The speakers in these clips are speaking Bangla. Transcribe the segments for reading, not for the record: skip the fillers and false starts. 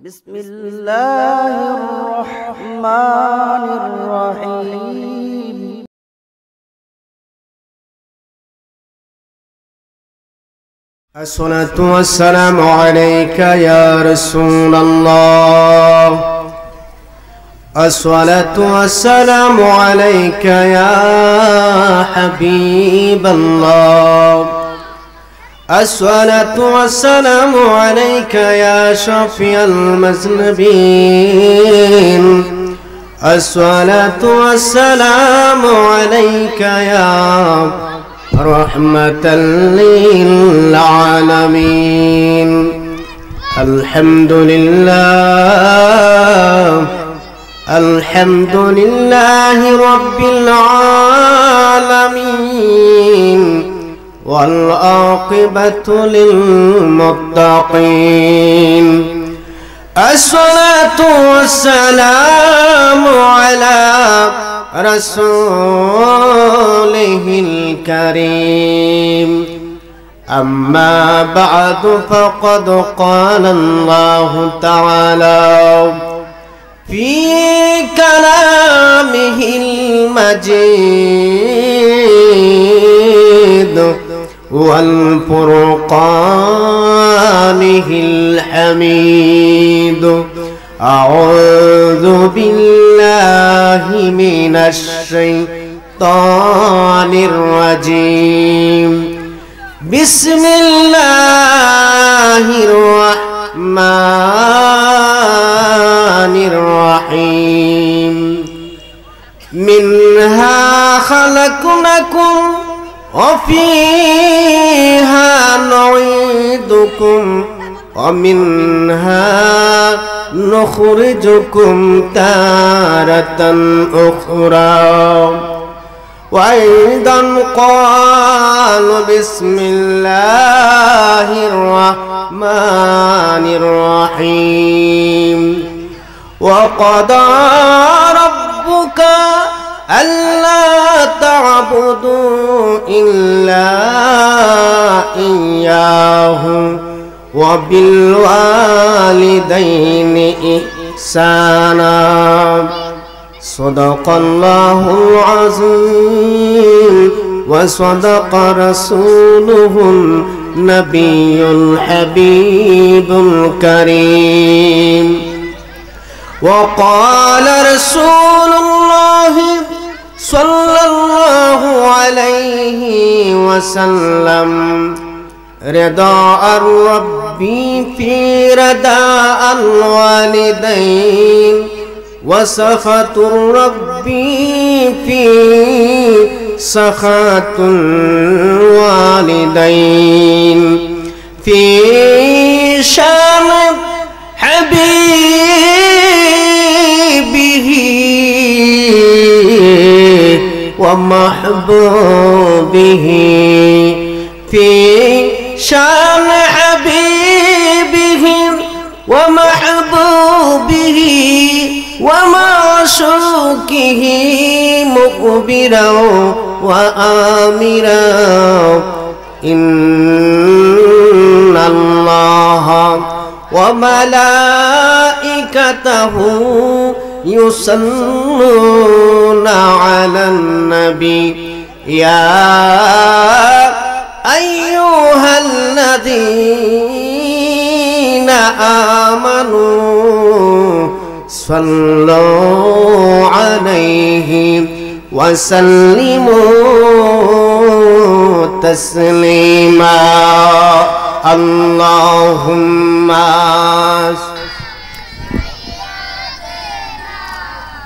بسم الله الرحمن الرحيم الصلاة والسلام عليك يا رسول الله. الصلاة والسلام عليك يا حبيب الله. الصلاة والسلام عليك يا شفيع المذنبين. الصلاة والسلام عليك يا رحمة للعالمين. الحمد لله الحمد لله رب العالمين والعاقبة للمتقين. الصلاة والسلام على رسوله الكريم. أما بعد فقد قال الله تعالى في كلامه المجيد والفرقانه الحميد. أعوذ بالله من الشيطان الرجيم. بسم الله الرحمن الرحيم. منها خلقناكم وفيها نعيدكم ومنها نخرجكم تارة أخرى. وأيضا قال بسم الله الرحمن الرحيم. وقضى ربك ألا تعبدوا إلا إياه وبالوالدين إحسانا. صدق الله العظيم وصدق رسوله النبي الحبيب الكريم. وقال رسول الله صلى الله عليه وسلم رضا الرب في رضا الوالدين وسخط الرب في سخط الوالدين. في شان حبيبه ومحبوبه. في شان حبيبه ومحبوبه ومعشوقه مخبرا وآمرا. إن الله وملائكته يصلون على النبي يا أيها الذين آمنوا صلوا عليه وسلموا تسليما. اللهم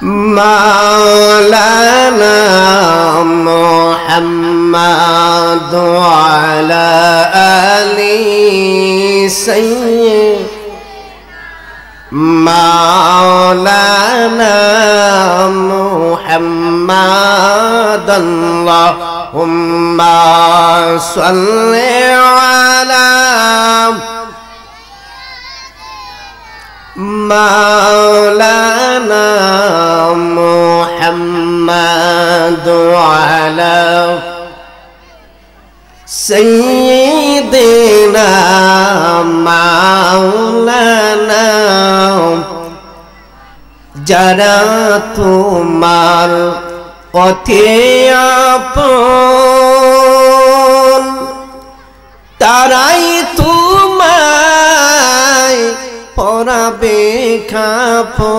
مولانا محمد وعلى آله سيدنا مولانا محمد. اللهم صل على مولانا محمد وعلى سيدنا مولانا যারা তোমার পথে আপন তারাই তোমায় পরাবে কাফন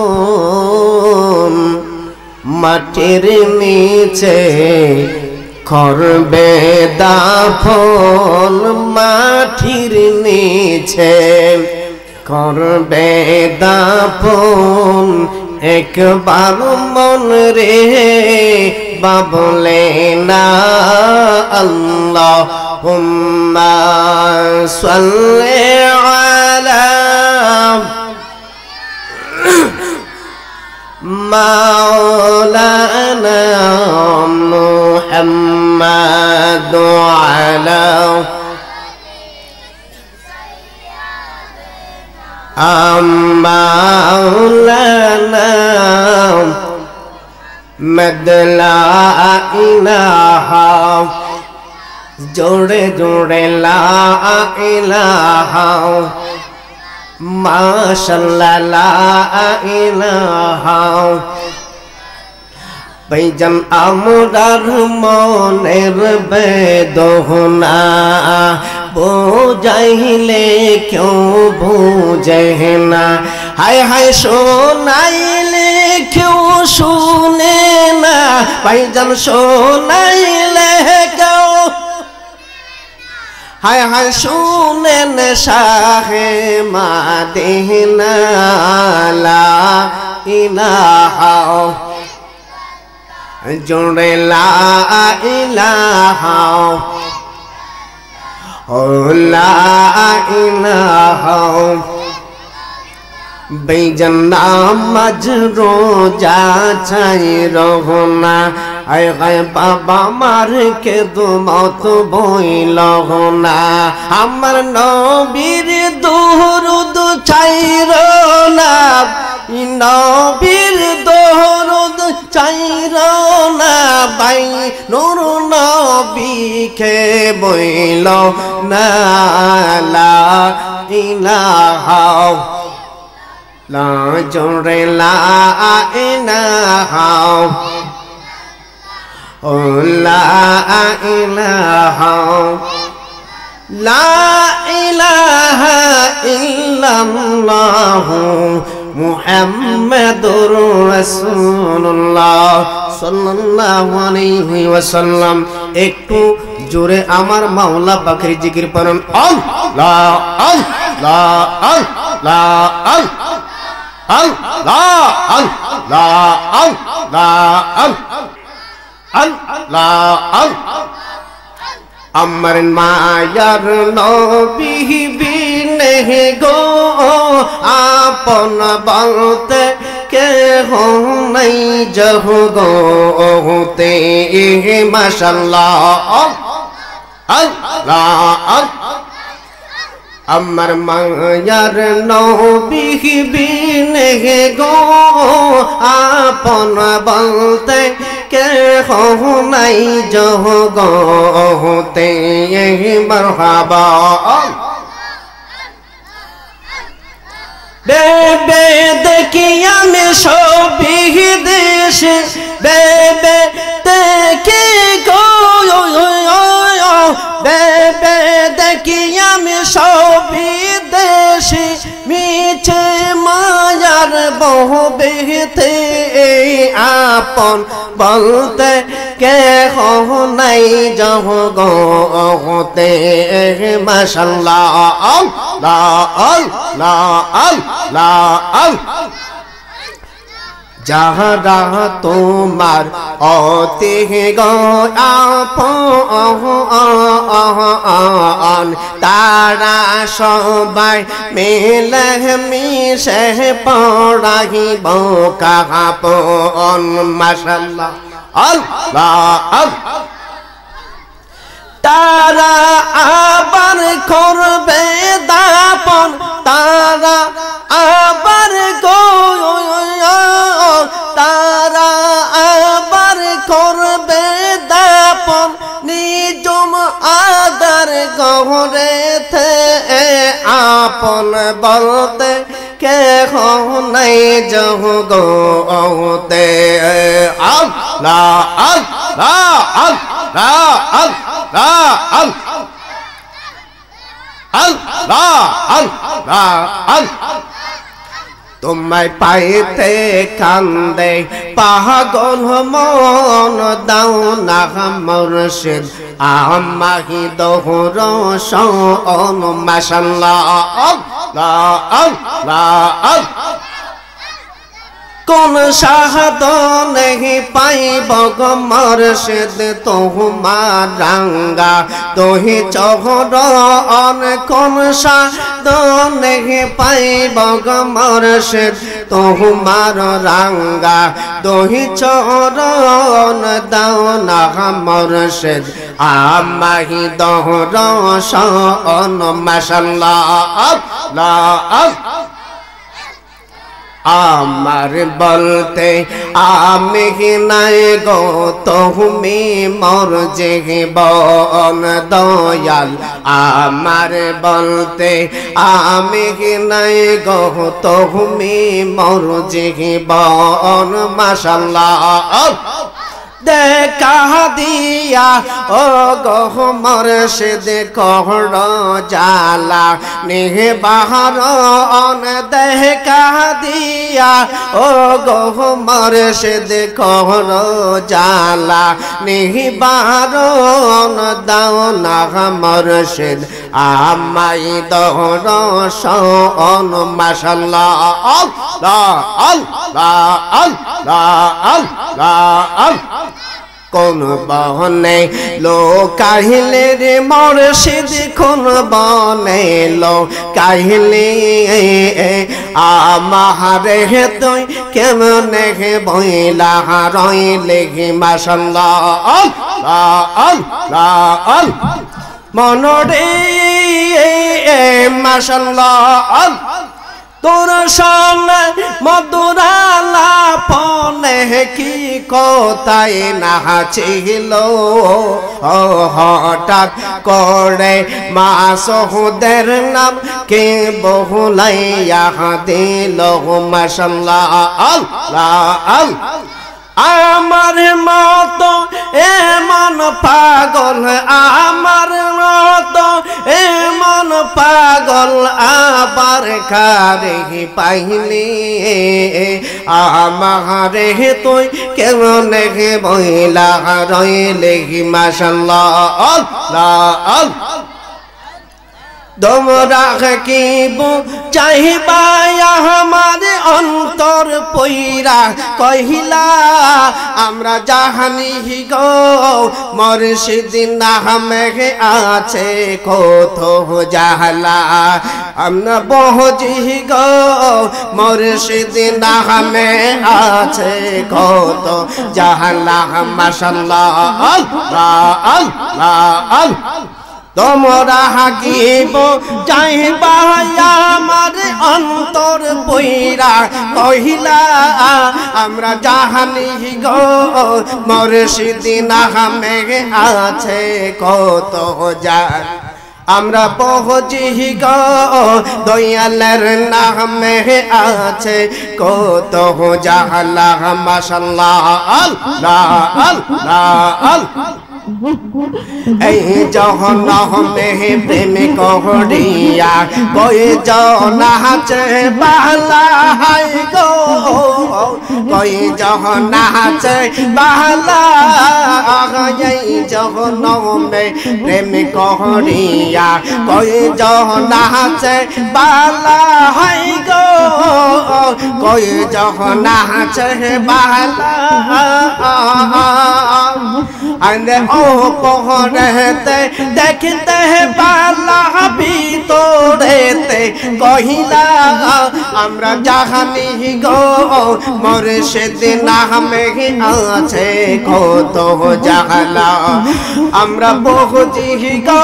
মাটির নিচে করবে দাফন মাটির নিচে করবে দাফন একবার মন রে বাবলে না আল্লাহুম্মা সাল্লি আলা মাওলানা মুহাম্মাদ আলা মাওলানা মদলা ইলাহা জোড়ে জোড়ে লা ইলাহা মাশাআল্লাহ লা ইলাহা ভাইজান আমরার মনের বেদনা বোঝাইলে কেউ বোঝে না হায় হায় শোনাইলে কেউ শুনে না ভাইজান শোনাইলে কেউ হায় হায় শুনেন শাহে মাদিনা লা ইলাহা জোড়ে লা ইলাহা লা ইলাহা বেজান নামাজ রোজা চাই রহনা আয় গায় বাবা মার কে দুমত বইল না আমার নবীর দুরুদ চাই না নবীর দুরুদ চাই না ভাই নূর নবীকে বইল না লা ইলাহা লা জোড়ে লা ইলাহা ও লা ইলাহা লা ইলাহা ইল্লাল্লাহু মুহাম্মাদুর রাসূলুল্লাহ সাল্লাল্লাহু আলাইহি ওয়াসাল্লাম একটু জোরে আমার মাওলা পাকের জিকির পড়ুন আল্লাহ আল্লাহ আল্লাহ আল্লাহ আল্লাহ আল্লাহ আল্লাহ আমার মায়ার নবী বিনে গো আপন বলতে কেহ নাই জগতে মাশাআল্লাহ আল্লাহ আমার মায়ার নবী বিনে গো আপন বলতে কেহ নাই জগতে মারহাবা বেবে দেখি আমি সবই দেশে বেবে দেখি গো বেবে দেখি আমি সবই দেশে মিছে মায়ার বহবেতে আপন বলতে কেহ নাই জগতে মাশাআল্লাহ আল্লাহ আল্লাহ আল্লাহ যাহারা তোমার অতি আপন তারা সবাই মিলে মিশে পড়াইব কাপন মাশাআল্লাহ আল্লাহ তারা আবার করবে দাপন তারা আবার তারা আবার করবে দাপন নিজম আদার গহরেতে আপন বলতে কে নাই জগতে আল্লাহ আল্লাহ আল্লাহ আল্লাহ আল্লাহ আল্লাহ আল্লাহ তোমায় পাইতে কান্দে পাগল মন দাও না মুর্শিদ আমাহি দোহর শোন মাশাআল্লাহ আল্লাহ আল্লাহ কোন সাধনে পাইব গো মুর্শিদ তোমার রাঙ্গা তোহি চরণ কোন সাধনে পাইব গো মুর্শিদ তোমার রাঙ্গা তোহি চরণ দাও না মুর্শিদ আমাহি দোহর শোন মাশাআল্লাহ আল্লাহ আমার বলতে আমি নাই গো তুমি মোর জীবন দয়াল আমার বলতে আমি নাই গো তুমি মোর জীবন মাশাআল্লাহ দেখা দিয়া ও গো মুর্শিদ কহর জালা নিবারণ দেখা দিয়া ও গো মুর্শিদ কহর জালা নিবারণ দাও না মুর্শিদ আমাই দহর শোন মাশাআল্লাহ আল্লাহ আল্লাহ আল্লাহ আল্লাহ কোন বনে লোকাইলে রে মুর্শিদ কোন বনে লোকাইলে আমারে তুই কেমনে বইলা রইলে মাশাআল্লাহ আল্লাহ আল্লাহ মনরে মাশাআল্লাহ তোর সনে মধুরালা পনে কি কোথায় নাচিল হঠাৎ করে মা সহুদের নাম কে বহুলাইয়া দিল মাশাআল্লাহ আল্লাহ আল্লাহ আমার মতো এমন পাগল আমার মতো এমন পাগল আবার কারে পাইনি আমারে তুই কেমন বইলা রইলে মাশাআল্লাহ আল্লাহ আল্লাহ তোমরা কি চাহিবা আমার অন্তর পইরা কহিলা আমরা জাহানি গো মুর্শিদ নামে আছে কত জাহালা আমরা বহজি গো মুর্শিদ নামে আছে কত জাহালা মাশাআল্লাহ আল্লাহ আল্লাহ তোমরা হাকিব চাইবা আমার অন্তর পইরা কহিলা আমরা জাহানি গো মুর্শিদ নামে আছে কত জান আমরা পৌঁছি গো দয়ালের নামে আছে কত জাহালা মাশাআল্লাহ আল্লাহ আল্লাহ এই জহন্নামে প্রেম করিয়া কই জনাচে বালা হাই গো কই জহন্নাচে বালা এই জহন্নামে প্রেম করিয়া কই জনাচে বালা হাই গো কই জহন্নাচে বালা আন্দে ও পহরেতে দেখতে বালা ভিতরেতে কহিলা আমরা জাহানি গো মুর্শিদ নামে আছে কত জাহালা আমরা পৌঁছি গো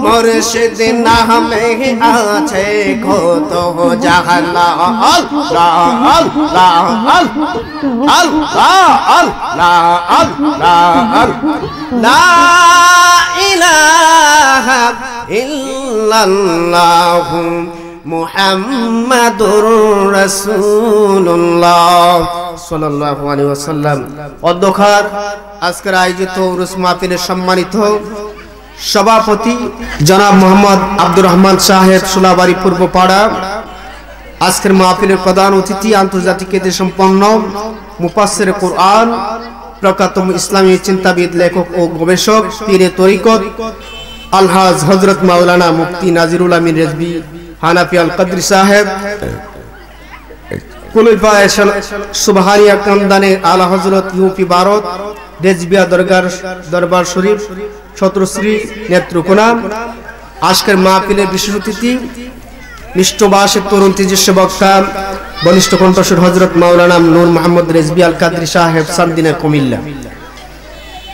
মুর্শিদ নামে আছে কত জাহালা আল্লাহ আল্লাহ আল্লাহ আল্লাহ আল্লাহ লা ইলাহা ইল্লাল্লাহু মুহাম্মাদুর রাসূলুল্লাহ সাল্লাল্লাহু আলাইহি ওয়াসাল্লাম। অধ্যক্ষার আজকের আয়োজিত উরুস মাহফিলের সম্মানিত সভাপতি জনাব মোহাম্মদ আব্দুর রহমান সাহেব সুলাবাড়ি পূর্বপাড়া, আজকের মাহফিলের প্রধান অতিথি আন্তর্জাতিক খ্যাতি সম্পন্ন মুফাসসির কুরআন, প্রখ্যাত ইসলামী চিন্তাবিদ, লেখক ও গবেষক, পীরে তরিকত আলহাজ হযরত মাওলানা মুফতি নাজিরুল আমিন রেজভী হানাফি আল কদরি সাহেব, কুলফায়ে সুবহানিয়া কামদানে আলা হযরত ইউপি ভারত রেজবিয়া দরবার শরীফ ছত্রশ্রী নেত্রকোনা। আজকের মাহফিলের বিশেষ অতিথি মিষ্টভাষী তরুণ তেজস্বী বক্তা বলিষ্ঠ কণ্ঠস্বর হযরত মাওলানা নূর মোহাম্মদ রেজভী আল কাদরি সাহেব সান্দিনা কুমিল্লা।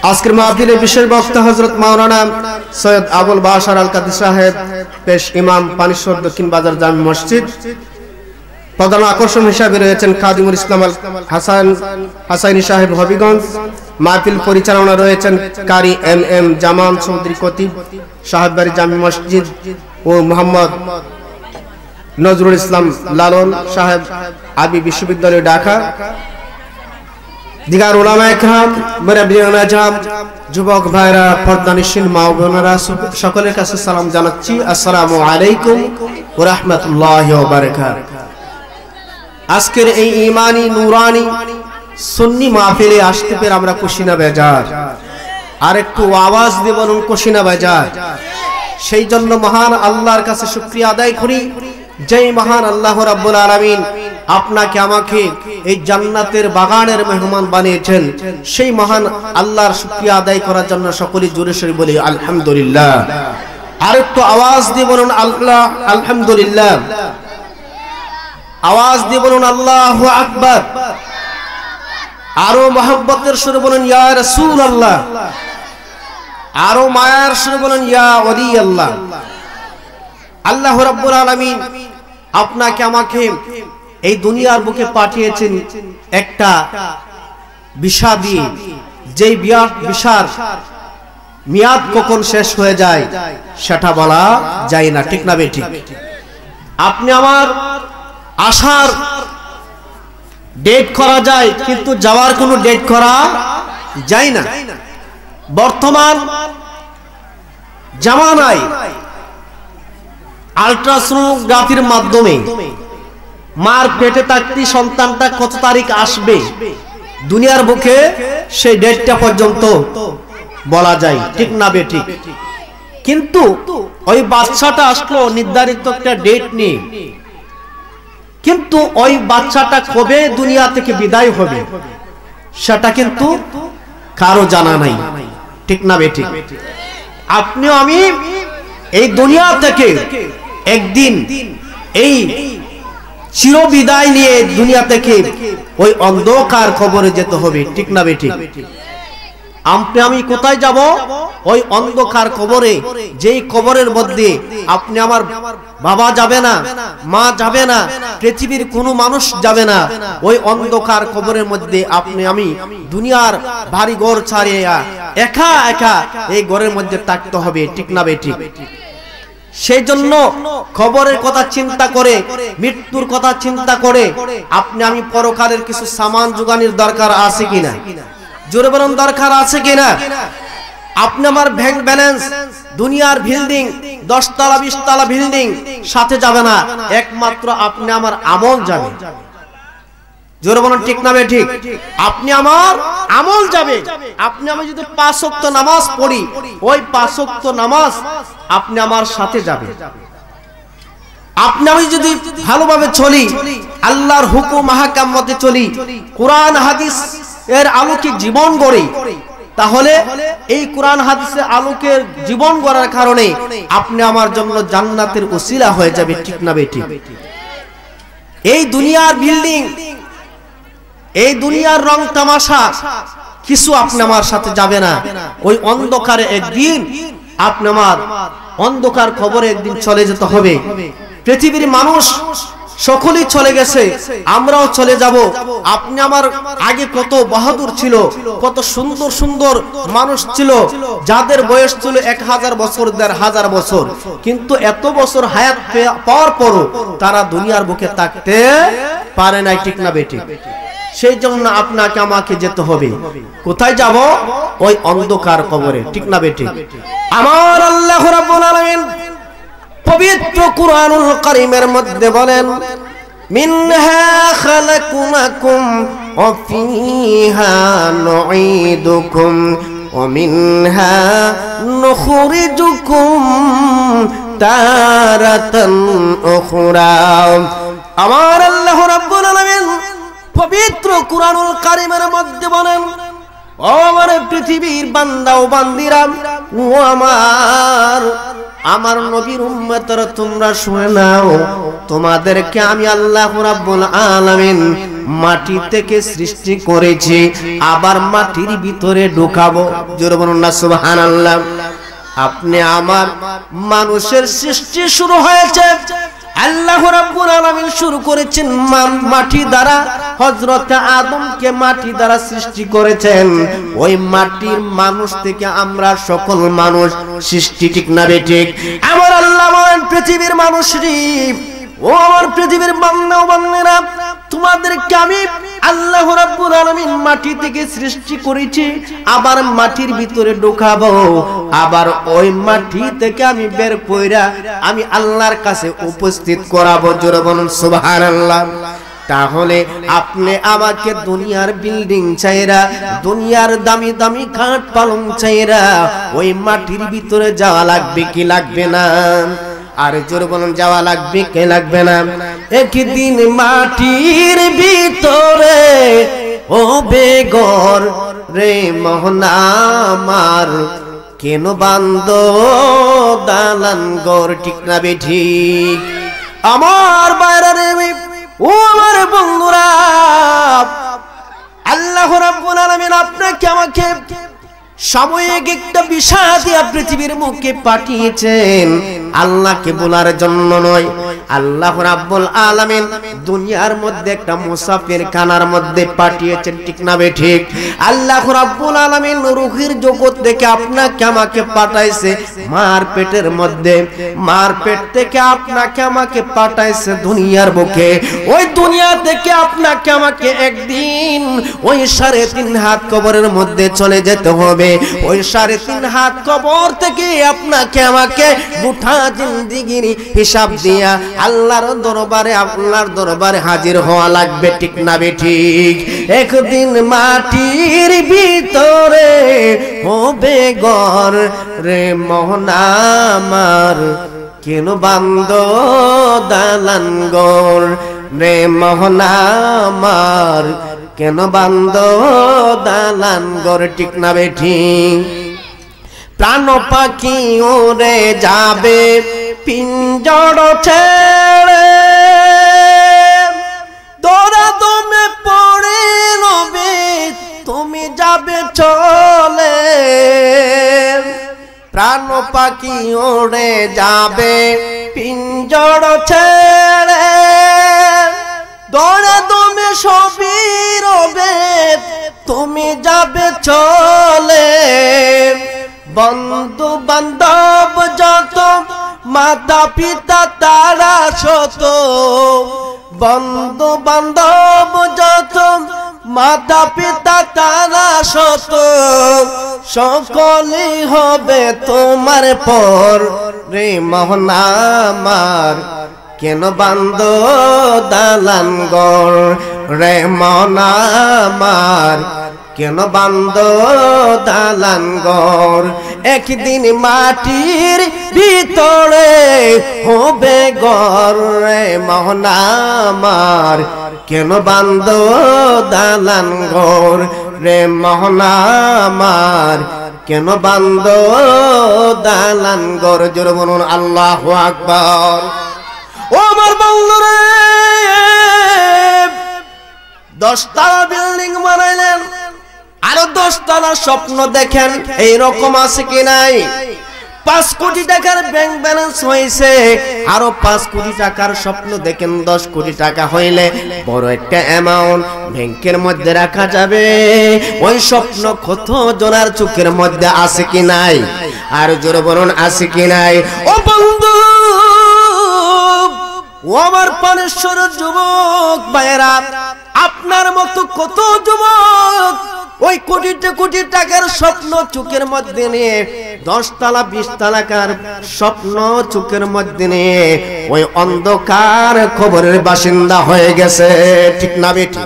আজকের মাহফিলের বিশেষ বক্তা হযরত মাওলানা সৈয়দ আবুল বাশার আল কাদরি সাহেব, পেশ ইমাম, পানিশ্বর দক্ষিণ বাজার জামি মসজিদ। প্রধান আকর্ষণ হিসাবে রয়েছেন খাদিমুল ইসলাম আল হাসাইনি সাহেব হবিগঞ্জ। মাহফিল পরিচালনা রয়েছেন কারি এম জামান চৌধুরী খতিব সাহেববাড়ি জামি মসজিদ ও মোহাম্মদ নজরুল ইসলাম লালন সাহেব আবি বিশ্ববিদ্যালয় ঢাকা। দিগার উলামায়ে কেরাম, মুরব্বিয়ান আজম, যুবক ভাইরা, পর্দানিশীল মা ও বোনেরা, সকলের কাছে সালাম জানাচ্ছি। আসসালামু আলাইকুম ওয়া রাহমাতুল্লাহি ওয়া বারাকাতুহু। আজকের এই ঈমানি নূরানি সুন্নি মাহফিলে আসতে পেরে আমরা খুশি না বেজার? আর একটু আওয়াজ দিয়ে বলুন খুশি না বেজার? সেই জন্য মহান আল্লাহর কাছে শুকরিয়া আদায় করি, যেই মহান আল্লাহ রাব্বুল আলামিন আপনাকে আমাকে এই জান্নাতের বাগানের মেহমান বানিয়েছেন। সেই মহান আল্লাহর শুকরিয়া আদায় করার জন্য সকলে জোরে সোরে বলি আলহামদুলিল্লাহ। আর একটু আওয়াজ দিয়ে বলুন আল্লাহ আলহামদুলিল্লাহ। আওয়াজ দিয়ে বলুন আল্লাহু আকবার। আরো মহব্বতের সুরে বলুন ইয়া রাসূলুল্লাহ। আরো মায়ার সুরে বলুন ইয়া ওলি আল্লাহ। আল্লাহ রাব্বুল আলামিন আপনাকে আমাকে এই দুনিয়ার বুকে পাঠিয়েছেন একটা বিষা দিয়ে, যেই বিষার মেয়াদ কখন শেষ হয়ে যায় সেটা বলা যায় না, ঠিক না বেঠিক? আপনি আমার আসার ডেট করা যায়, কিন্তু যাওয়ার কোনো ডেট করা যায় না। বর্তমান জামানায় আল্ট্রাসোনোগ্রাফির মাধ্যমে মার পেটে থাকতে সন্তানটা কত তারিখ আসবে দুনিয়ার বুকে সেই ডেটটা পর্যন্ত বলা যায়, ঠিক না বেঠিক? কিন্তু ওই বাচ্চাটা আসলো নির্ধারিত একটা ডেট নিয়ে, কিন্তু ওই বাচ্চাটা কবে দুনিয়া থেকে বিদায় হবে সেটা কিন্তু কারো জানা নাই, ঠিক না বেঠিক? আপনি আমি এই দুনিয়া থেকে একদিন এই চির বিদায় নিয়ে দুনিয়া থেকে ওই অন্ধকার কবরে যেতে হবে, ঠিক না বেঠিক? আপনি আমি কোথায় যাব? ওই অন্ধকার কবরে, যেই কবরের মধ্যে আপনি আমার বাবা যাবে না, মা যাবে না, পৃথিবীর কোনো মানুষ যাবে না। ওই অন্ধকার কবরের মধ্যে আপনি আমি দুনিয়ার বাড়ি ঘর ছাড়িয়ে একা একা এই ঘরের মধ্যে থাকতে হবে, ঠিক না বেঠিক? সেই জন্য খবরের কথা চিন্তা করে, মৃত্যুর কথা চিন্তা করে আপনি আমি পরকালের কিছু সামান জোগানোর দরকার আছে কিনা? জোরে বলুন দরকার আছে কিনা? আপনি আমার ব্যাংক ব্যালেন্স, দুনিয়ার বিল্ডিং, 10 তলা 20 তলা বিল্ডিং সাথে যাবে না, একমাত্র আপনি আমার আমল যাবে। জোরে বলুন ঠিক না বেঠিক? আপনি আমার আমল যাবে। আপনি আমি যদি 5 ওয়াক্ত নামাজ পড়ি, ওই 5 ওয়াক্ত নামাজ আপনি আমার সাথে যাবে। আপনি আমি যদি ভালোভাবে চলি, আল্লাহর হুকুম আহকাম মতে চলি, কোরআন হাদিস এর আলোকে জীবন গড়ি, তাহলে এই কোরআন হাদিসের আলোকের জীবন গড়ার কারণে আপনি আমার জন্য জান্নাতের ওসিলা হয়ে যাবে, ঠিক না বেঠিক? এই দুনিয়ার বিল্ডিং, এই দুনিয়ার রং তামাশা কিছু আপনি আমার সাথে যাবে না। ওই অন্ধকারে একদিন আপনি আমার অন্ধকার খবরে একদিন চলে যেতে হবে। পৃথিবীর মানুষ সকলেই চলে গেছে, আমরাও চলে যাব। আপনি আমার আগে কত বাহাদুর ছিল, কত সুন্দর সুন্দর মানুষ ছিল, যাদের বয়স ছিল 1000 বছর 1500 বছর, কিন্তু এত বছর হায়াত পাওয়ার পরও তারা দুনিয়ার বুকে থাকতে পারে নাই, ঠিক না বেটি? সেই জন্য আপনাকে আমাকে যেতে হবে। কোথায় যাব? ওই অন্ধকার কবরে, ঠিক না বেটি? আমার আল্লাহ রাব্বুল আলামিন পবিত্র কুরআনুল কারীমের মধ্যে বলেন, মিনহা খালাকনাকুম ওয়া ফিহা নুঈদুকুম ওয়া মিনহা নুখরিজুকুম তারাতান উখরা। আমার আল্লাহ রাব্বুল আলামিন পবিত্র কুরআনুল কারীমের মধ্যে বলেন, ও আমার পৃথিবীর বান্দা ও বান্দিরা, ও আমার নবীর উম্মতরা, তোমরা শুনে নাও, তোমাদেরকে আমি আল্লাহ রাব্বুল আলামিন মাটি থেকে সৃষ্টি করেছি, আবার মাটির ভিতরে ঢুকাবো। জোরে বলুন না সুবহানাল্লাহ। আপনি আমার মানুষের সৃষ্টি শুরু হয়েছে, আল্লাহ রাব্বুল আলামিন শুরু করেছেন মাটি দ্বারা। হযরত আদমকে মাটি দ্বারা সৃষ্টি করেছেন, ওই মাটির মানুষ থেকে আমরা সকল মানুষ সৃষ্টি, ঠিক না বেঠিক? আমার আল্লাহ বলেন, পৃথিবীর মানুষরি, ও আমার পৃথিবীর বান্দা ও বান্দিরা, তোমাদেরকে আমি আল্লাহ রাব্বুল আলামিন মাটি থেকে সৃষ্টি করেছি, আবার মাটির ভিতরে ঢোকাবো, আবার ওই মাটি থেকে আমি বের কইরা আমি আল্লাহর কাছে উপস্থিত করাবো। জোরে বলুন সুবহানাল্লাহ। তাহলে আপনি আমাকে দুনিয়ার বিল্ডিং চাইরা, দুনিয়ার দামি দামি কাঠ পালং চাইরা ওই মাটির ভিতরে যাওয়া লাগবে কি লাগবে না? আর জোরে বলুন, যাওয়া লাগবে কে লাগবে না? একদিন মাটির ভিতরে ও বেগর রে মোহনামার, কেন বান্দ দালান গর, ঠিক না বেঠিক? আমার বাইরে রে, ও আমার বন্ধুরা, আল্লাহ রাব্বুল আলামিন আপনাকে আমাকে সাময়িক একটা বিষয় দিয়া পৃথিবীর মুখে পাঠিয়েছেন, আল্লাহকে বলার জন্য নয়। আল্লাহ রাব্বুল আলামিন দুনিয়ার মধ্যে একটা মুসাফির খানার মধ্যে পাঠিয়েছেন, ঠিক না বেঠিক? আল্লাহ রাব্বুল আলামিন রূহের জগৎ থেকে আপনাকে আমাকে পাঠাইছে মার পেটের মধ্যে, মার পেট থেকে আপনাকে আমাকে পাঠাইছে দুনিয়ার বুকে। ওই দুনিয়া থেকে আপনাকে আমাকে একদিন ওই 3.5 হাত কবরের মধ্যে চলে যেতে হবে। ওই 3.5 হাত কবর থেকে আপনাকে আমাকে গোটা জিন্দেগির হিসাব দিয়া আল্লাহর দরবারে, আপনার দরবারে হাজির হওয়া লাগবে, ঠিক না বেঠিক? একদিন মাটির ভিতরে হবে ঘর রে মোহনামার, কেন বান্দ দালান গর রে মোহনামার, কেন বান্দ দালান গর, ঠিক না বেঠিক? প্রাণ পাখি উড়ে যাবে পিঞ্জর ছেড়ে, তোরা তুমি পড়ে রবে, তুমি যাবে চলে। প্রাণ পাখি উড়ে যাবে পিঞ্জর ছেড়ে, তোরা তুমি সবই রবে, তুমি যাবে চলে। বন্ধু বান্ধব যত, মাতা পিতা তারা শত, বন্ধু বান্ধব যত, মাতা পিতা তারা শত, সকলেই হবে তোমার পর রে মোহনামার, কেন বান্দ দালান গর রে মোহনামার, কেন বান্দ দালান গর? একদিন মাটির ভিতরে হবে ঘর রে মোহনামার, কেন বান্দ দালান গর রে মোহনামার, কেন বান্দ দালান গর? জোরে বলুন আল্লাহু আকবার। ও আমার বন্ধুরা, 10 তলা বিল্ডিং বানাইলেন, আরো 10 তলা স্বপ্ন দেখেন, এইরকম আছে কি নাই? 5 কোটি টাকার ব্যাংক ব্যালেন্স হয়েছে, আরো 5 কোটি টাকার স্বপ্ন দেখেন 10 কোটি টাকা হইলে বড় একটা অ্যামাউন্ট ব্যাংকের মধ্যে রাখা যাবে। ওই স্বপ্ন কত জনার চোখের মধ্যে আছে কি নাই? আর জোরে বলুন আছে কি নাই? ও বন্ধু, ও আমার পানেশ্বরের যুবক ভাইয়েরা, আপনার মতো কত যুবক ওই কোটি টাকার স্বপ্ন চোখের মধ্যে নিয়ে 10 তলা 20 তালাকার স্বপ্ন চোখের মধ্যে নিয়ে ওই অন্ধকার খবরের বাসিন্দা হয়ে গেছে, ঠিক না বেটি?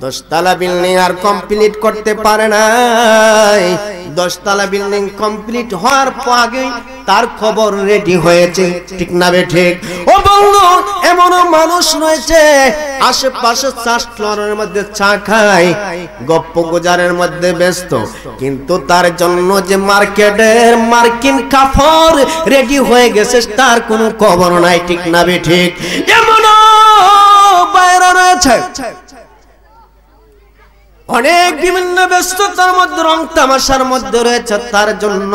10 তলা বিল্ডিং আর কমপ্লিট করতে পারে নাই। 10 তলা বিল্ডিং কমপ্লিট হওয়ার আগে তার খবর রেডি হয়েছে, ঠিক না বেঠিক? ও বন্ধু, এমনও মানুষ রয়েছে আশেপাশে চা স্টলের মধ্যে চা খায়, গপ্প গুজারের মধ্যে ব্যস্ত, কিন্তু তার জন্য যে মার্কেটের মার্কিন কাপড় রেডি হয়ে গেছে তার কোনো খবর নাই, ঠিক না বেঠিক? এমনও বাইরে রয়েছে অনেক বিভিন্ন ব্যস্ততার মধ্যে, রং তামাশার মধ্যে রয়েছে, তার জন্য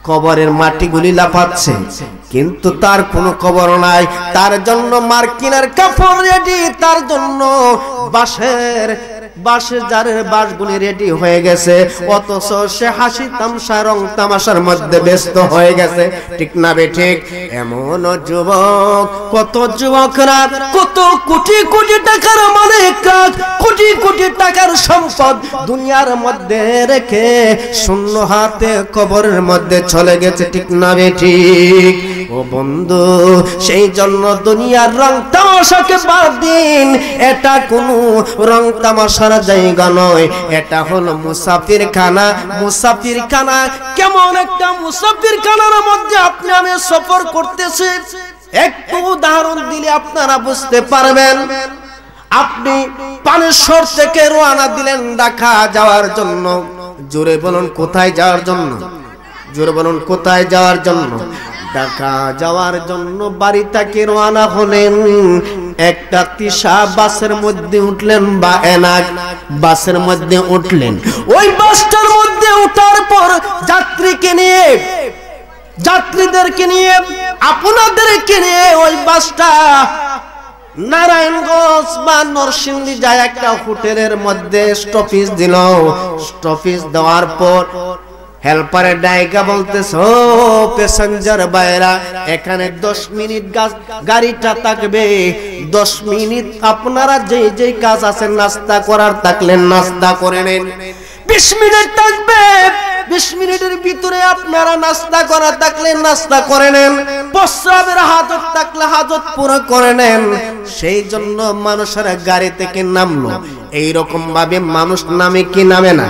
কবরের মাটিগুলি লাফাচ্ছে, কিন্তু তার কোনো খবর নাই। তার জন্য মার্কিনের কাপড় রেডি, তার জন্য বাঁশের জারের বাঁশগুলি রেডি হয়ে গেছে, অথচ সে হাসি তামসা রং তামাশার মধ্যে ব্যস্ত হয়ে গেছে, ঠিক না বেঠিক? এমন যুবক, কত যুবকরা কত কোটি কোটি টাকার মালিক, কোটি টাকার সম্পদ দুনিয়ার মধ্যে রেখে শূন্য হাতে কবরের মধ্যে চলে গেছে, ঠিক না বেঠিক? ও বন্ধু, সেই জন্য দুনিয়ার রং তামাশাকে বাদ দিন। এটা কোনো রং তামাশার জায়গা নয়, এটা হলো মুসাফির খানা। মুসাফির খানা কেমন একটা মুসাফির খানার মধ্যে আপনি আমি সফর করতেছি, একটু উদাহরণ দিলে আপনারা বুঝতে পারবেন। আপনি পানেশ্বর থেকে রওনা দিলেন ঢাকা যাওয়ার জন্য, জোরে বলুন কোথায় যাওয়ার জন্য? জোরে বলুন কোথায় যাওয়ার জন্য? ঢাকা যাওয়ার জন্য বাড়ি থেকে রওনা হলেন। একটা তিশা বাসের মধ্যে উঠলেন বা এনাক বাসের মধ্যে উঠলেন। ওই বাসটার মধ্যে ওঠার পর যাত্রীদেরকে নিয়ে আপনাদেরকে নিয়ে ওই বাসটা নারায়ণগঞ্জ বা নরসিংদী যায় একটা হোটেলের মধ্যে স্টপেজ দিল। স্টপেজ দেওয়ার পর হেল্পারের ডাইকা বলতেছে, ও প্যাসেঞ্জার বাইরা, এখানে 10 মিনিট গাড়িটা থাকবে। 10 মিনিট আপনারা যেই কাজ আছে নাস্তা করার থাকলে নাস্তা করে নেন। 20 মিনিট থাকবে, 20 মিনিটের ভিতরে আপনারা নাস্তা করা থাকলে নাস্তা করে নেন, প্রস্রাবের হাজত থাকলে হাজত পুরো করে নেন। সেই জন্য মানুষেরা গাড়ি থেকে নামলো। এইরকম ভাবে মানুষ নামে কি নামে না?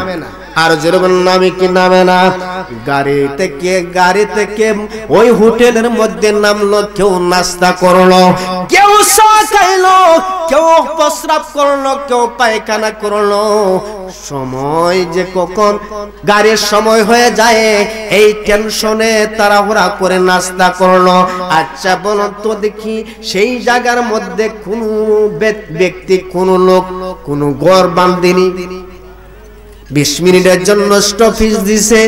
আর যেরকম নামে কি নামে না? গাড়ি থেকে ওই হোটেলের মধ্যে নামলো, কেউ নাস্তা করলো, কেউ চা খাইলো, কেউ প্রস্রাব করলো, কেউ পায়খানা করলো। সময় যে কখন গাড়ির সময় হয়ে যায় এই টেনশনে তাড়াহুড়া করে নাস্তা করলো। আচ্ছা বলুন তো দেখি, সেই জায়গার মধ্যে কোনো ব্যক্তি, কোনো লোক, কোনো ঘর বাঁধেনি। 20 মিনিটের জন্য স্টপেজ দিছে,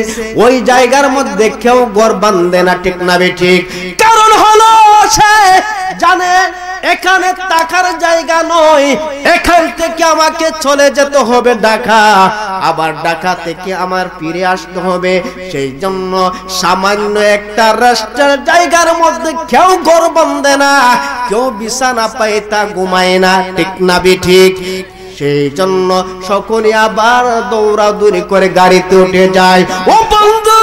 ওই জায়গার মধ্যে কেউ ঘর বাঁধে না, ঠিক না বেঠিক? কারণ হলো সে জানে এখানে থাকার জায়গা নয়, এখান থেকে আমাকে চলে যেতে হবে ঢাকা, আবার ঢাকা থেকে আমার ফিরে আসতে হবে। সেই জন্য সামান্য একটা রেস্টের জায়গার মধ্যে কেউ ঘর বাঁধে না, কেউ বিছানা পায় তা ঘুমায় না, ঠিক না বেঠিক? সেই জন্য সকলে আবার দৌড়াদৌড়ি করে গাড়িতে উঠে যায়। ও বন্ধু,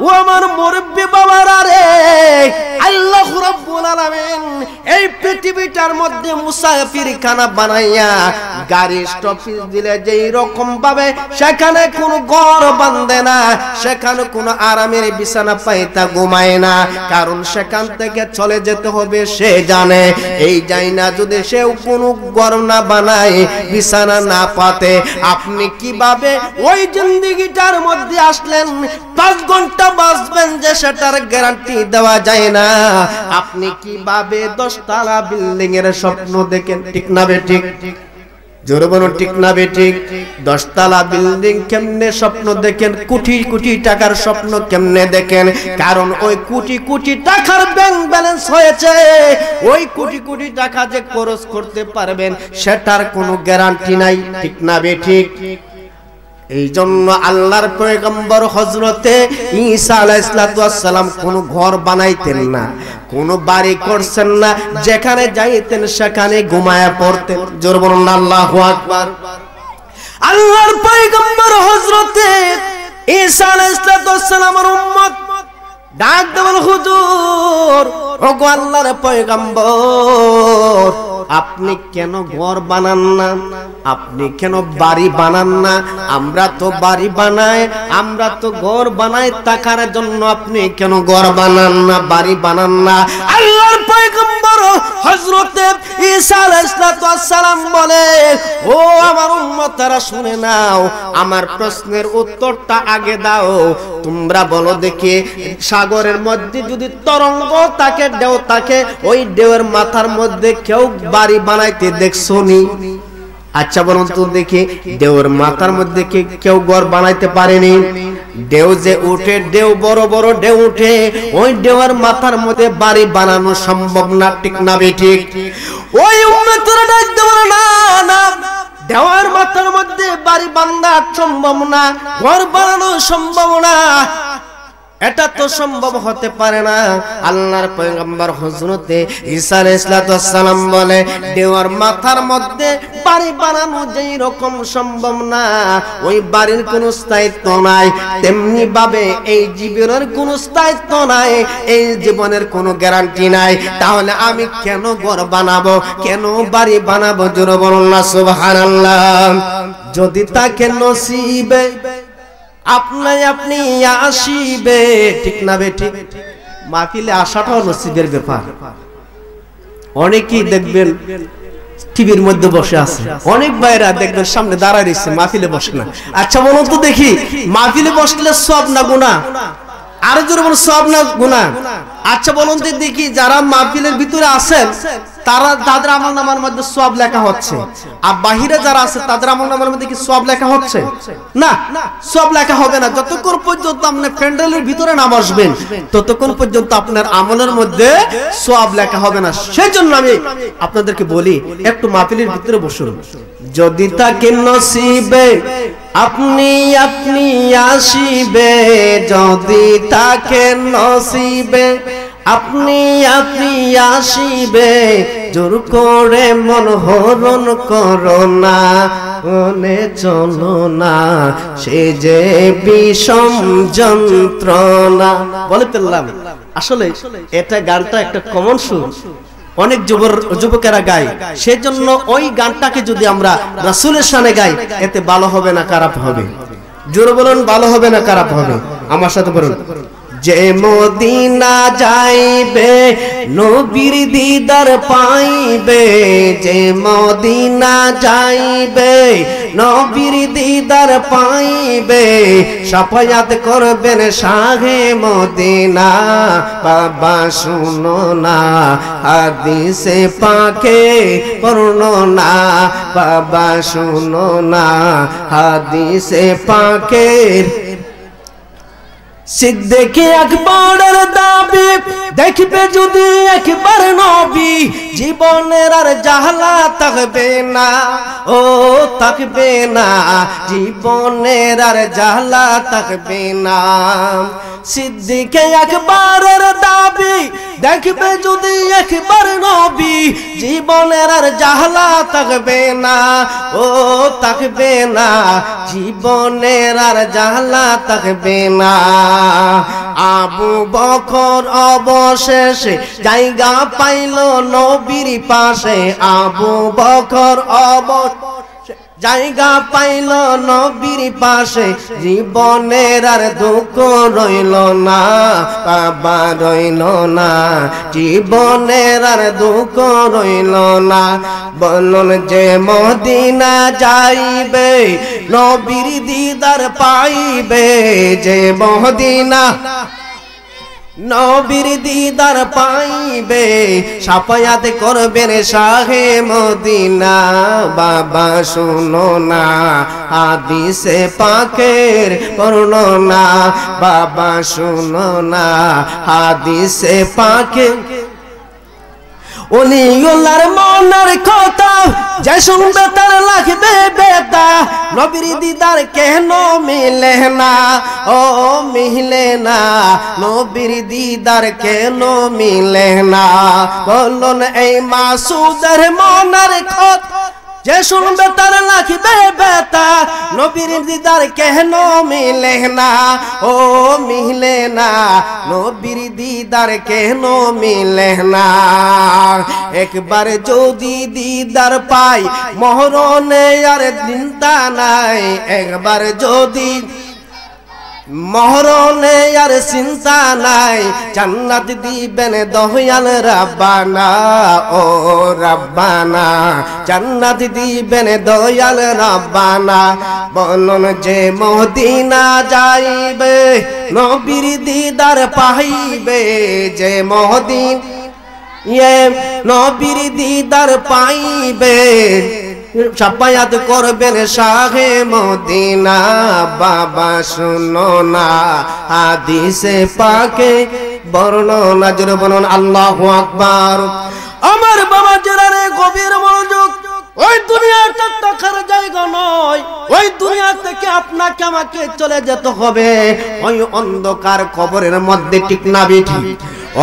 ও আমার মুরব্বি বাবারা রে, আল্লাহ রাব্বুল আলামিন এই পৃথিবীটার মধ্যে মুসাফির খানা বানাইয়া গাড়ি স্টপেজ দিলে যেই রকম ভাবে সেখানে কোনো ঘর বাঁধে না, সেখানে কোনো আরামের বিছানা পাইতা ঘুমায় না, কারণ সেখান থেকে চলে যেতে হবে সে জানে। এই যাই না যদি সেও কোনো ঘর না বানায়, বিছানা না পাতে, আপনি কিভাবে ওই জিন্দেগিটার মধ্যে আসলেন? 5 ঘন্টা বাঁচবেন যে সেটার গ্যারান্টি দেওয়া যায় না। আপনি কিভাবে 10 তলা বিল্ডিং এর স্বপ্ন দেখেন, ঠিক না বেঠিক? জোরে বলুন ঠিক না বেঠিক? 10 তলা বিল্ডিং কেমনে স্বপ্ন দেখেন, কোটি কোটি টাকার স্বপ্ন কেমনে দেখেন? কারণ ওই কোটি কোটি টাকার ব্যাংক ব্যালেন্স হয়েছে। ওই কোটি কোটি টাকা যে খরচ করতে পারবেন সেটার কোনো গ্যারান্টি নাই, ঠিক না বেঠিক? এই জন্য আল্লাহর পয়গম্বর হযরতে ঈসা আলাইহিস সালাম কোনো ঘর বানাইতেন না, কোনো বাড়ি করছেন না, যেখানে যাইতেন সেখানে ঘুমায়া পড়তেন। জোরে বলুন আল্লাহু আকবার। আল্লাহর পয়গম্বর হযরতে ঈসা আলাইহিস সালামের উম্মত ডাক দেওয়াল, হুজুর ওগো আল্লাহর পয়গম্বর, আপনি কেন ঘর বানান না, আপনি কেন বাড়ি বানান না? আমরা তো বাড়ি বানাই, আমরা তো ঘর বানাই টাকার জন্য, আপনি কেন ঘর বানান না, বাড়ি বানান না? আল্লাহর পয়গম্বর হযরতে ঈসা আলাইহিস সালাম বলে, ও আমার উম্মতরা শুনে নাও, আমার প্রশ্নের উত্তরটা আগে দাও। তোমরা বলো দেখি, সাগরের মধ্যে যদি তরঙ্গ থাকে, ঢেউ থাকে, ওই ঢেউয়ের মাথার মধ্যে কেউ বাড়ি বানাইতে দেখছনি? আচ্ছা বলুন তো দেখি, ঢেউয়ের মাথার মধ্যে কেউ ঘর বানাইতে পারেনি? ঢেউ যে উঠে, ঢেউ বড় বড় ঢেউ উঠে, ওই ঢেউয়ের মাথার মধ্যে বাড়ি বানানো সম্ভব না, ঠিক না বেঠিক? ওই উম্মতরা ডাক দেওয়ার, না না, ঢেউয়ের মাথার মধ্যে বাড়ি বাঁধা সম্ভব না, ঘর বানানো সম্ভব না, এটা তো সম্ভব হতে পারে না। আল্লাহর পয়গম্বর হযরতে ঈসা আলাইহিস সালাম বলে, ঢেউয়ের মাথার মধ্যে বাড়ি বানানো যেই রকম সম্ভব না, ওই বাড়ির কোনো স্থায়িত্ব নাই, তেমনি ভাবে এই জীবনের কোনো স্থায়িত্ব নাই, এই জীবনের কোনো গ্যারান্টি নাই। তাহলে আমি কেন ঘর বানাবো, কেন বাড়ি বানাবো? জোরে বলুন না সুবহানাল্লাহ। যদি তাকে নসিবে আপনি আসিবে, ঠিক না বেঠিক? মাহফিলে আসাটাও নসিবের ব্যাপার। অনেকেই দেখবেন টিভির মধ্যে বসে আছে, অনেক ভাইরা দেখবেন সামনে দাঁড়ায় রয়েছে, মাহফিলে বসে না। আচ্ছা বলুন তো দেখি, মাহফিলে বসলে সওয়াব না গুনাহ? আরো জোরে বলুন, সওয়াব না গুনাহ? আচ্ছা বলুন তো দেখি, যারা মাহফিলের ভিতরে আছেন তাদের আমলনামার মধ্যে সওয়াব লেখা হচ্ছে, আর বাহিরে যারা আছে তাদের আমলনামার মধ্যে কি সওয়াব লেখা হচ্ছে? না, সওয়াব লেখা হবে না। যতক্ষণ পর্যন্ত আপনি প্যান্ডেলের ভিতরে না বসবেন, ততক্ষণ পর্যন্ত আপনার আমলের মধ্যে সওয়াব লেখা হবে না। সেজন্য আমি আপনাদেরকে বলি, একটু মাহফিলের ভিতরে বসুন। যদি তাকে নসিবে আপনি আসিবে, যদি তাকে নসিবে আপনি আসিবে, জোর করে মন হরণ করো না, মনে চলো না, সে যে বিষম যন্ত্রণা। বলে পেলাম, আসলে এটা গানটা একটা কমন সুর, অনেক যুবকেরা গায়। সেজন্য ওই গানটাকে যদি আমরা রাসূলের শানে গাই, এতে ভালো হবে না খারাপ হবে? জোরে বলুন, ভালো হবে না খারাপ হবে? আমার সাথে বলুন, যে মদিনা যাইবে নবীর দিদার পাইবে, যে মদিনা যাইবে নবীর দিদার পাইবে, শাফায়াত করবেন শাহে মদিনা। বাবা শুনো না, হাদিসে পাকে বর্ণনা, বাবা শুনো না, হাদিসে পাকে। সিদ্দিক আকবরের দাবি, দেখবে যদি একবার নবী, জীবনের আর জাহলা থাকবে না, ও থাকবে না, জীবনের আর জাহলা থাকবে না। সিদ্দিক আকবরের দাবি, দেখবে যদি একবার নবী, জীবনের আর জাহলা থাকবে না, ও থাকবে না, জীবনের আর জাহলা থাকবে না। আবু বকর অবশেষে জায়গা পাইল নবীর পাশে, আবু বকর জায়গা পাইল নবীর পাশে, জীবনের আর দুঃখ রইল না, বাবা রইল না, জীবনের আর দুঃখ রইল না। বলুন, যে মদিনা যাইবে নবীর দিদার পাইবে, যে মদিনা নবীর দিদার পাইবে শাফায়াত করবেন শাহে মদিনা বাবা শুনো না হাদিসে পাকের বর্ণনা বাবা শুনো না হাদিসে পাকের ওলিউল্লাহর মনের কথা যে শুনবে তার লাগবে বেতা নবীর দিদার কেন মিলে না ও মিলে না নবীর দিদার কেন মিলে না বলুন এই মাসুদের মনের কথা যে শুনবে তার লাগবে বেতা নবীর দিদার কেন মিলে না ও মিলে না নবীর দিদার কেন মিলে না একবার যদি দিদার পাই মরণে আর চিন্তা নাই একবার যদি মরণে আর চিন্তা নাই জান্নাত দিবেন দয়াল রাব্বানা ও রাব্বানা জান্নাত দিবেন দয়াল রাব্বানা বলুন যে মদিনা যাইবে নবীর দিদার পাইবে যে মদিনা নবীর দিদার পাইবে শাফায়াত করবেন শাহে মদিনা বাবা শুনো না হাদিসে পাকে বর্ণনা জোরে বলুন আল্লাহু আকবার আমার বাবা জেরারে গভীর মনোযোগ ওই দুনিয়াটা থাকার জায়গা নয় ওই দুনিয়া থেকে আপনাকে আমাকে চলে যেতে হবে ওই অন্ধকার কবরের মধ্যে ঠিক না বেঠি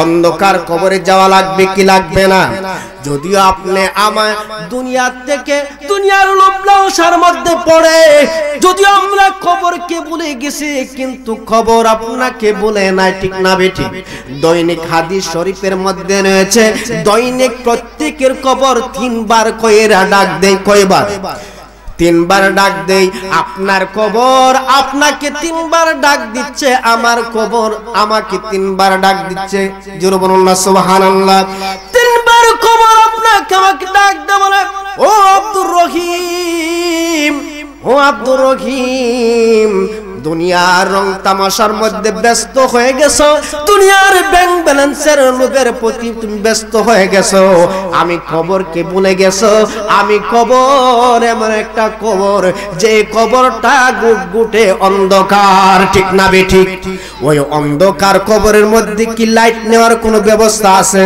অন্ধকার কবরে যাওয়া লাগবে কি লাগবে না যদিও আপনি আমার দুনিয়া থেকে দুনিয়ার লোভ লালসার মধ্যে পড়ে যদিও আমরা কবরকে ভুলে গেছি কিন্তু খবর আপনাকে বলে নাই ঠিক না বেঠি দৈনিক হাদিস শরীফের মধ্যে রয়েছে দৈনিক প্রত্যেকের কবর 3 বার কইরা ডাক দেয় কয়বার 3 বার ডাক দেই আপনার কবর আপনাকে 3 বার ডাক দিচ্ছে আমার কবর আমাকে 3 বার ডাক দিচ্ছে জোরে বলুন না সুবহানাল্লাহ 3 বার কবর আপনাকে আমাকে ডাক দেয় বলে ও আব্দুর রহিম ও আব্দুর রহিম দুনিয়ার রং তামাশার মধ্যে ব্যস্ত হয়ে গেছো দুনিয়ার ব্যাংক ব্যালেন্সের লোভের প্রতি তুমি ব্যস্ত হয়ে গেছো আমি কবরকে ভুলে গেছো আমি কবর এমন একটা কবর যে কবরটা গুটগুটে অন্ধকার ঠিক না বেঠিক ওই অন্ধকার কবরের মধ্যে কি লাইট নেওয়ার কোনো ব্যবস্থা আছে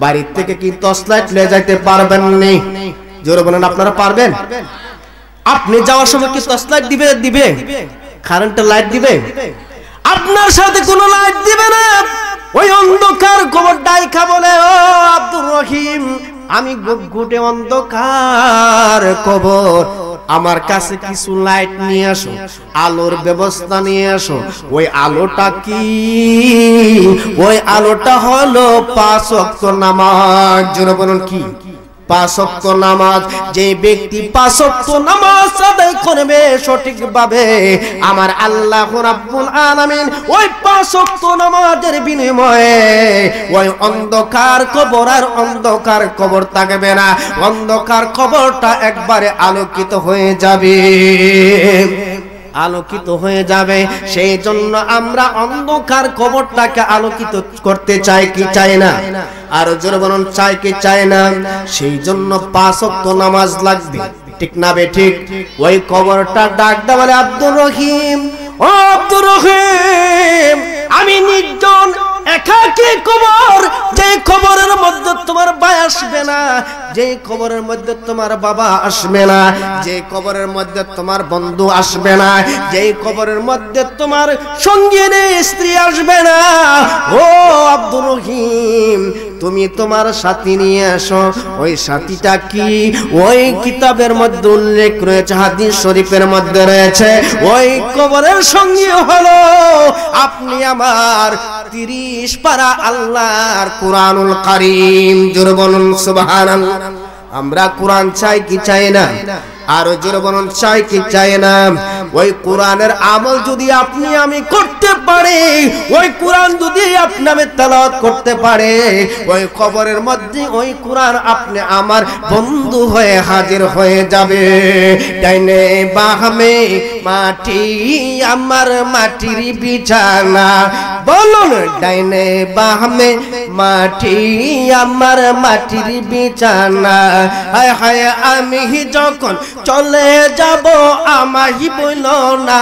বাড়ি থেকে কি টর্চ লাইট নিয়ে যাইতে পারবেন না জোরে বলেন আপনারা পারবেন আপনি যাওয়ার সময় কি টর্চ লাইট দিবে কারেন্টের লাইট দিবে আপনার সাথে কোনো লাইট দিবে না ওই অন্ধকার কবর ডাইকা বলে ও আব্দুর রহিম আমি গুটে অন্ধকার কবর আমার কাছে কিছু লাইট নিয়ে আসো আলোর ব্যবস্থা নিয়ে আসো ওই আলোটা কি ওই আলোটা হলো 5 ওয়াক্ত নামাজ জোরে বলুন কি 5 ওয়াক্ত নামাজ যে ব্যক্তি 5 ওয়াক্ত নামাজ আদায় করবে সঠিকভাবে আমার আল্লাহ রাব্বুল আলামিন ওই 5 ওয়াক্ত নামাজের বিনিময়ে ওই অন্ধকার কবর আর অন্ধকার কবর থাকবে না অন্ধকার কবরটা একবারে আলোকিত হয়ে যাবে আলোকিত হয়ে যাবে সেই জন্য আমরা অন্ধকার কবরটাকে আলোকিত করতে চাই কি চাই না আর জোরে বলুন চাই কি চাই না সেই জন্য 5 ওয়াক্ত নামাজ লাগবে ঠিক না বে ঠিক ওই কবরটা ডাক দেওয়ালে আব্দুর রহিম ও আব্দুর রহিম আমি নির্জন একাকী কবর যে কবরের মধ্যে তোমার ভাই আসবে না যে কবরের মধ্যে তোমার বাবা আসবে না যে কবরের মধ্যে তোমার বন্ধু আসবে না যে কবরের মধ্যে তোমার সঙ্গিনী স্ত্রী আসবে না ও আব্দুর রহিম তুমি তোমার সাথী নিয়ে আসো ওই সাথীটা কি ওই কিতাবের মধ্যে উল্লেখ রয়েছে হাদিস শরীফের মধ্যে রয়েছে ওই কবরের সঙ্গী হলো আপনি আমার 30 পারা আল্লাহর কুরআনুল কারীম জোরে বলুন সুবহানাল্লাহ আমরা কোরআন চাই কি চাই না আর জোরে বলুন চাই কি চাই না ওই কোরআনের আমল যদি আপনি আমি করতে পারি ওই কোরআন যদি আপনি আমি তেলাওয়াত করতে পারে ওই কবরের মধ্যে ওই কোরআন আপনি আমার বন্ধু হয়ে হাজির হয়ে যাবে ডাইনে বামে মাটি আমার মাটির বিছানা বলুন ডাইনে বামে মাটি আমার মাটির বিছানা হায় হায় আমি যখন চলে যাব আমাহি বইল না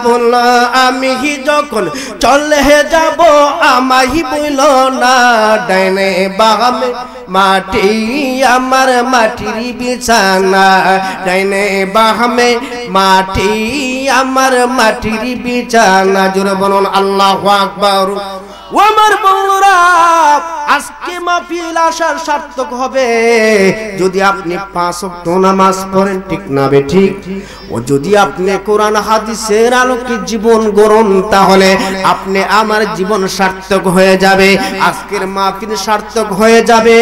বল আমি যখন চলে যাব আমাহি বইল না ডাইনে বামে মাটি আমার মাটির বিছানা ডাইনে বামে মাটি আমার মাটির বিছানা জোরে বলুন আল্লাহু আকবার ও আমার বন্ধুরা আজকে মাহফিল আসার সার্থক হবে যদি আপনি 5 ওয়াক্ত নামাজ পড়েন ঠিক না বে ঠিক ও যদি আপনি কোরআন হাদিসের আলোকে জীবন গড়েন তাহলে আপনি আমার জীবন সার্থক হয়ে যাবে আজকের মাহফিল সার্থক হয়ে যাবে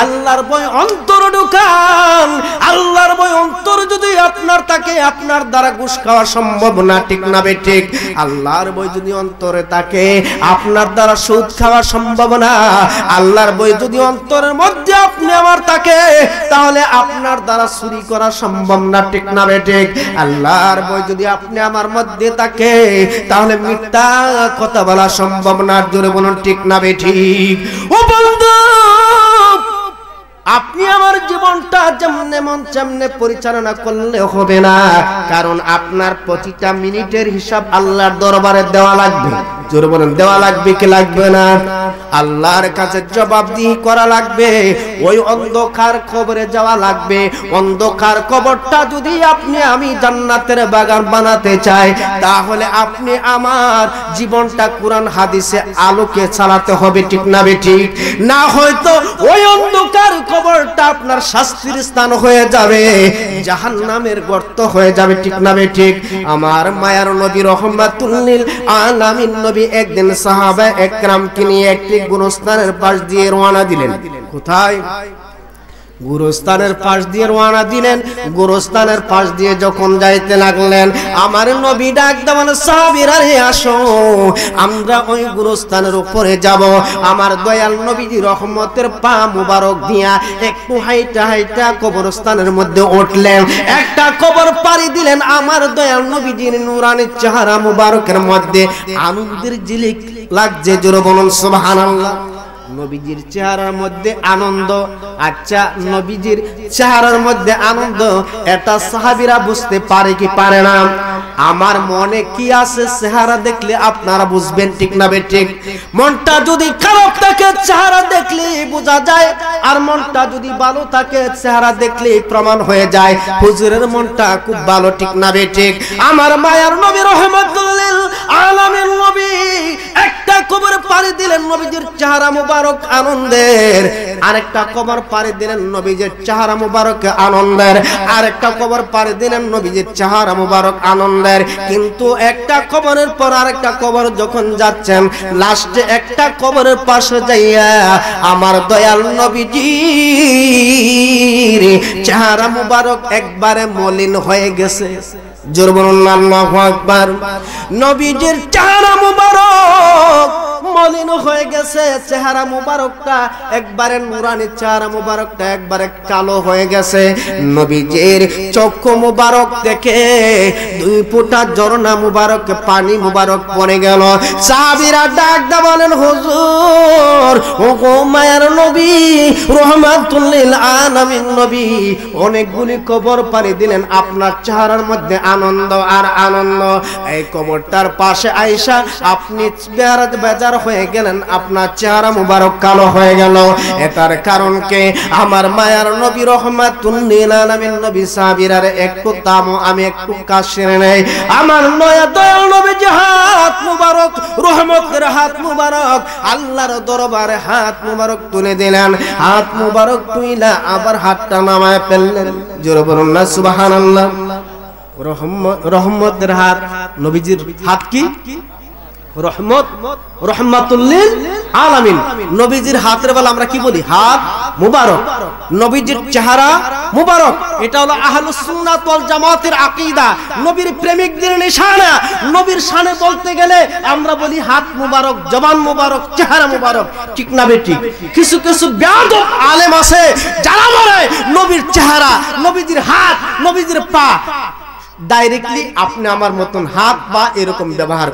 আল্লাহর ভয় অন্তর ঢুকান আল্লাহর ভয় অন্তর যদি আপনার থাকে আপনার দ্বারা ঘুষ খাওয়া সম্ভব না ঠিক না বে ঠিক আল্লাহর ভয় যদি অন্তরে থাকে আপনার দ্বারা সুদ খাওয়া সম্ভব না আল্লাহর ভয় যদি অন্তরের মধ্যে আপনি আমার থাকে তাহলে আপনার দ্বারা চুরি করা সম্ভব না ঠিক না বে ঠিক আল্লাহর ভয় যদি আপনি আমার মধ্যে থাকে তাহলে মিথ্যা কথা বলা সম্ভব না জোরে বলুন ঠিক না বে ঠিক ও বন্ধু আপনি আমার জীবনটা যেমনে মন তেমনে পরিচালনা করলে হবে না কারণ আপনার প্রতিটা মিনিটের হিসাব আল্লাহর দরবারে দেওয়া লাগবে জোরে বলেন দেওয়া লাগবে কি লাগবে না আল্লাহর কাছে জবাবদিহি করা লাগবে ওই অন্ধকার কবরে যাওয়া লাগবে অন্ধকার কবরটা যদি আপনি আমি জান্নাতের বাগান বানাতে চাই তাহলে আপনি আমার জীবনটা কোরআন হাদিসে আলোকে চালাতে হবে ঠিক না বে ঠিক না হয়তো ওই অন্ধকার কবরটা আপনার শাস্তির স্থান হয়ে যাবে জাহান্নামের গর্ত হয়ে যাবে ঠিক না বে ঠিক আমার মায়ার নবী রহমাতুল লিল আলামিন নবী একদিন সাহাবা একরামকে নিয়ে একটি গুরুস্থানের পাশ দিয়ে রওনা দিলেন কোথায় গুরুস্থানের পাশ দিয়ে রওনা দিলেন গুরুস্থানের পাশ দিয়ে যখন যাইতে লাগলেন আমার নবী ডাক দেন সাহাবীরা রে আসো আমরা ওই গুরুস্থানের উপরে যাব আমার দয়াল নবীজি রহমতের পা মুবারক দিয়া একটু হাইটা হাইটা কবরস্থানের মধ্যে উঠলেন একটা কবর পাড়ি দিলেন আমার দয়াল নবীজির নূরানি চেহারা মুবারকের মধ্যে আনন্দের ঝিলিক লাগছে জোরে বলুন সুবহানাল্লাহ নবীজির চেহারার মধ্যে আনন্দ আচ্ছা নবীজির চেহারার মধ্যে আনন্দ এটা সাহাবীরা বুঝতে পারে কি পারে না আমার মনে কি আছে চেহারা দেখলে আপনারা বুঝবেন ঠিক না বে ঠিক মনটা যদি খারাপ থাকে চেহারা দেখলে বোঝা যায় আর মনটা যদি ভালো থাকে চেহারা দেখলে প্রমাণ হয়ে যায় হুজুরের মনটা খুব ভালো ঠিক না বে ঠিক আমার মায়ার নবী রহমাতুল লিল আলামিন নবী একটা কবর পাড়ি দিলেন নবীজির চেহারা মুবারক আনন্দের আরেকটা কবর পাড়ি দিলেন নবীজির চেহারা মুবারক আনন্দের আরেকটা কবর পাড়ি দিলেন নবীজির চেহারা মুবারক আনন্দের কিন্তু একটা কবরের পর আরেকটা কবর যখন যাচ্ছেন লাস্টে একটা কবরের পাশে যাইয়া আমার দয়াল নবীজির চেহারা মুবারক একবারে মলিন হয়ে গেছে জোরে বলুন আল্লাহু আকবার নবীজির চেহারা মুবারক মলিন হয়ে গেছে চেহারা মুবারকটা একবারে নূরানি চেহারা মুবারকটা একবারে কালো হয়ে গেছে নবীজির চক্ষু মুবারক থেকে দুই ফোঁটা ঝরনা মুবারক পানি মুবারক পড়ে গেল সাহাবীরা ডাক দা বলেন হুজুর ও গো মায়ার নবী রহমাতুল লিল আলামিন নবী অনেকগুলি কবর পাড়ি দিলেন আপনার চেহারার মধ্যে আনন্দ আর আনন্দ এই কবরটার পাশে আয়েশা আপনি বেজার হয়ে গেলেন আপনার চেহারা মুবারক কালো হয়ে গেল এটার কারণ কে আমার মায়ার নবী রহমাতুল লিল আলামিন নবী সাহাবীরা একটু থামো আমি একটু কাজ সেরে নেই আমার নয়া দয়াল নবীজি হাত মুবারক রহমতের হাত মুবারক আল্লাহর দরবারে হাত মুবারক তুলে দিলেন হাত মুবারক তুইলা আবার হাতটা নামায় ফেললেন জোরে বলুন না সুবহানাল্লাহ রহমতের হাত নবীজির হাত কি রহমত রহমাতুল লিল আলামিন নবীজির হাতের বেলা আমরা কি বলি হাত মুবারক নবীজির চেহারা মুবারক এটা হলো আহলুস সুন্নাত ওয়াল জামাতের আকীদা নবীর প্রেমিকদের নিশানা নবীর শানে বলতে গেলে আমরা বলি হাত মুবারক জবান মুবারক চেহারা মুবারক ঠিক না বেটি কিছু কিছু বেয়াদব আলেম আছে যারা বলে নবীর চেহারা নবীজির হাত নবীজির পা ডাইরেক্টলি আপনি আমার মতন হাত বা এরকম ব্যবহার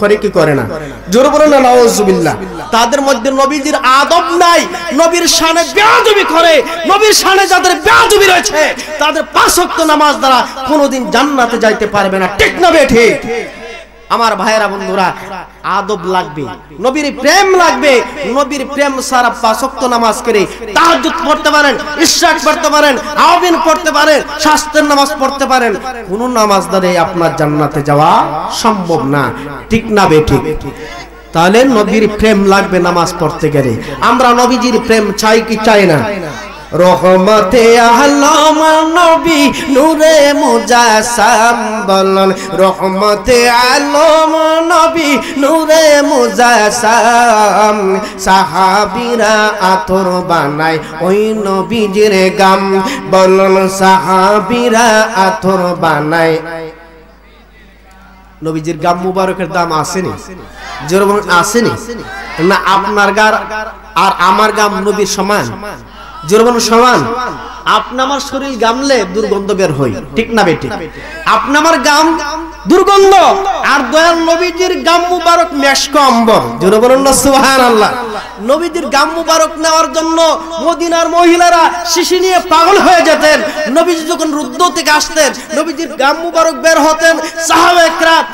করে কি করে না? জোরে বলেন না নাউজুবিল্লাহ। তাদের মধ্যে নবীজির আদব নাই, নবীর শানে বেয়াদবি করে। নবীর শানে যাদের বেয়াদবি রয়েছে তাদের 5 ওয়াক্ত নামাজ দ্বারা কোনোদিন জান্নাতে যাইতে পারবে না। ঠিক না বেঠিক? আমার ভাইয়েরা বন্ধুরা, আদব লাগবে, নবীর প্রেম লাগবে। নবীর প্রেম সারা 5 ওয়াক্ত নামাজ করে তাহাজ্জুদ পড়তে পারেন, ইশরাক পড়তে পারেন, আওয়াবিন পড়তে পারেন, শাস্ত্রের নামাজ পড়তে পারেন, কোন নামাজ দ্বারা আপনার জান্নাতে যাওয়া সম্ভব না। ঠিক না বেঠিক? তাহলে নবীর প্রেম লাগবে নামাজ পড়তে গেলে। আমরা নবীজির প্রেম চাই কি চাই না? রহমতে আলম নবী নূরে মুজাসসাম বলন, রহমতে আলম নবী নূরে মুজাসসাম। সাহাবীরা আতর বানায় ওই নবীজির গাম বলন, সাহাবীরা আতর বানায়। নবীজির গাম মুবারকের দাম আসেনি? জোরে বলুন আসেনি? না আপনার গার আর আমার গাম নবীর সমান? জোরে বলুন সমান। আপনি আমার শরীর গামলে দুর্গন্ধ বের হয়। ঠিক না বেঠিক? আপনি আমার গাম দুর্গন্ধ, আর দয়াল নবীজির গাম মুবারক মেশক আম্বর। জোরে বলুন না সুবহানাল্লাহ। নবীজির গাম মুবারক নেওয়ার জন্য মদিনার মহিলারা শিশি নিয়ে পাগল হয়ে যেতেন। নবীজি যখন রুদ্র থেকে আসতেন, নবীজির গাম মুবারক বের হতেন, সাহাবায়ে কেরাম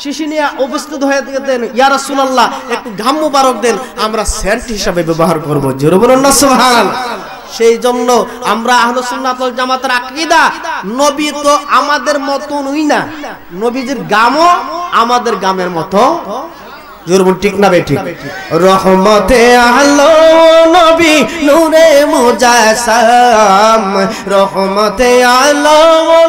শিশি নিয়ে উপস্থিত হয়ে যেতেন, ইয়া রাসূলুল্লাহ একটু গাম মুবারক দেন, আমরা সেন্ট হিসাবে ব্যবহার করব। জোরে বলুন না সুবহানাল্লাহ। সেই জন্য আমরা আহলে সুন্নাত ওয়াল জামাতের আকীদা, নবী তো আমাদের মতনই না, নবীজির গামও আমাদের গামের মতো। জোরে বলুন ঠিক না বেঠিক? রহমতে আলো নবী নূরে মুজাসসাম, রহমতে আলো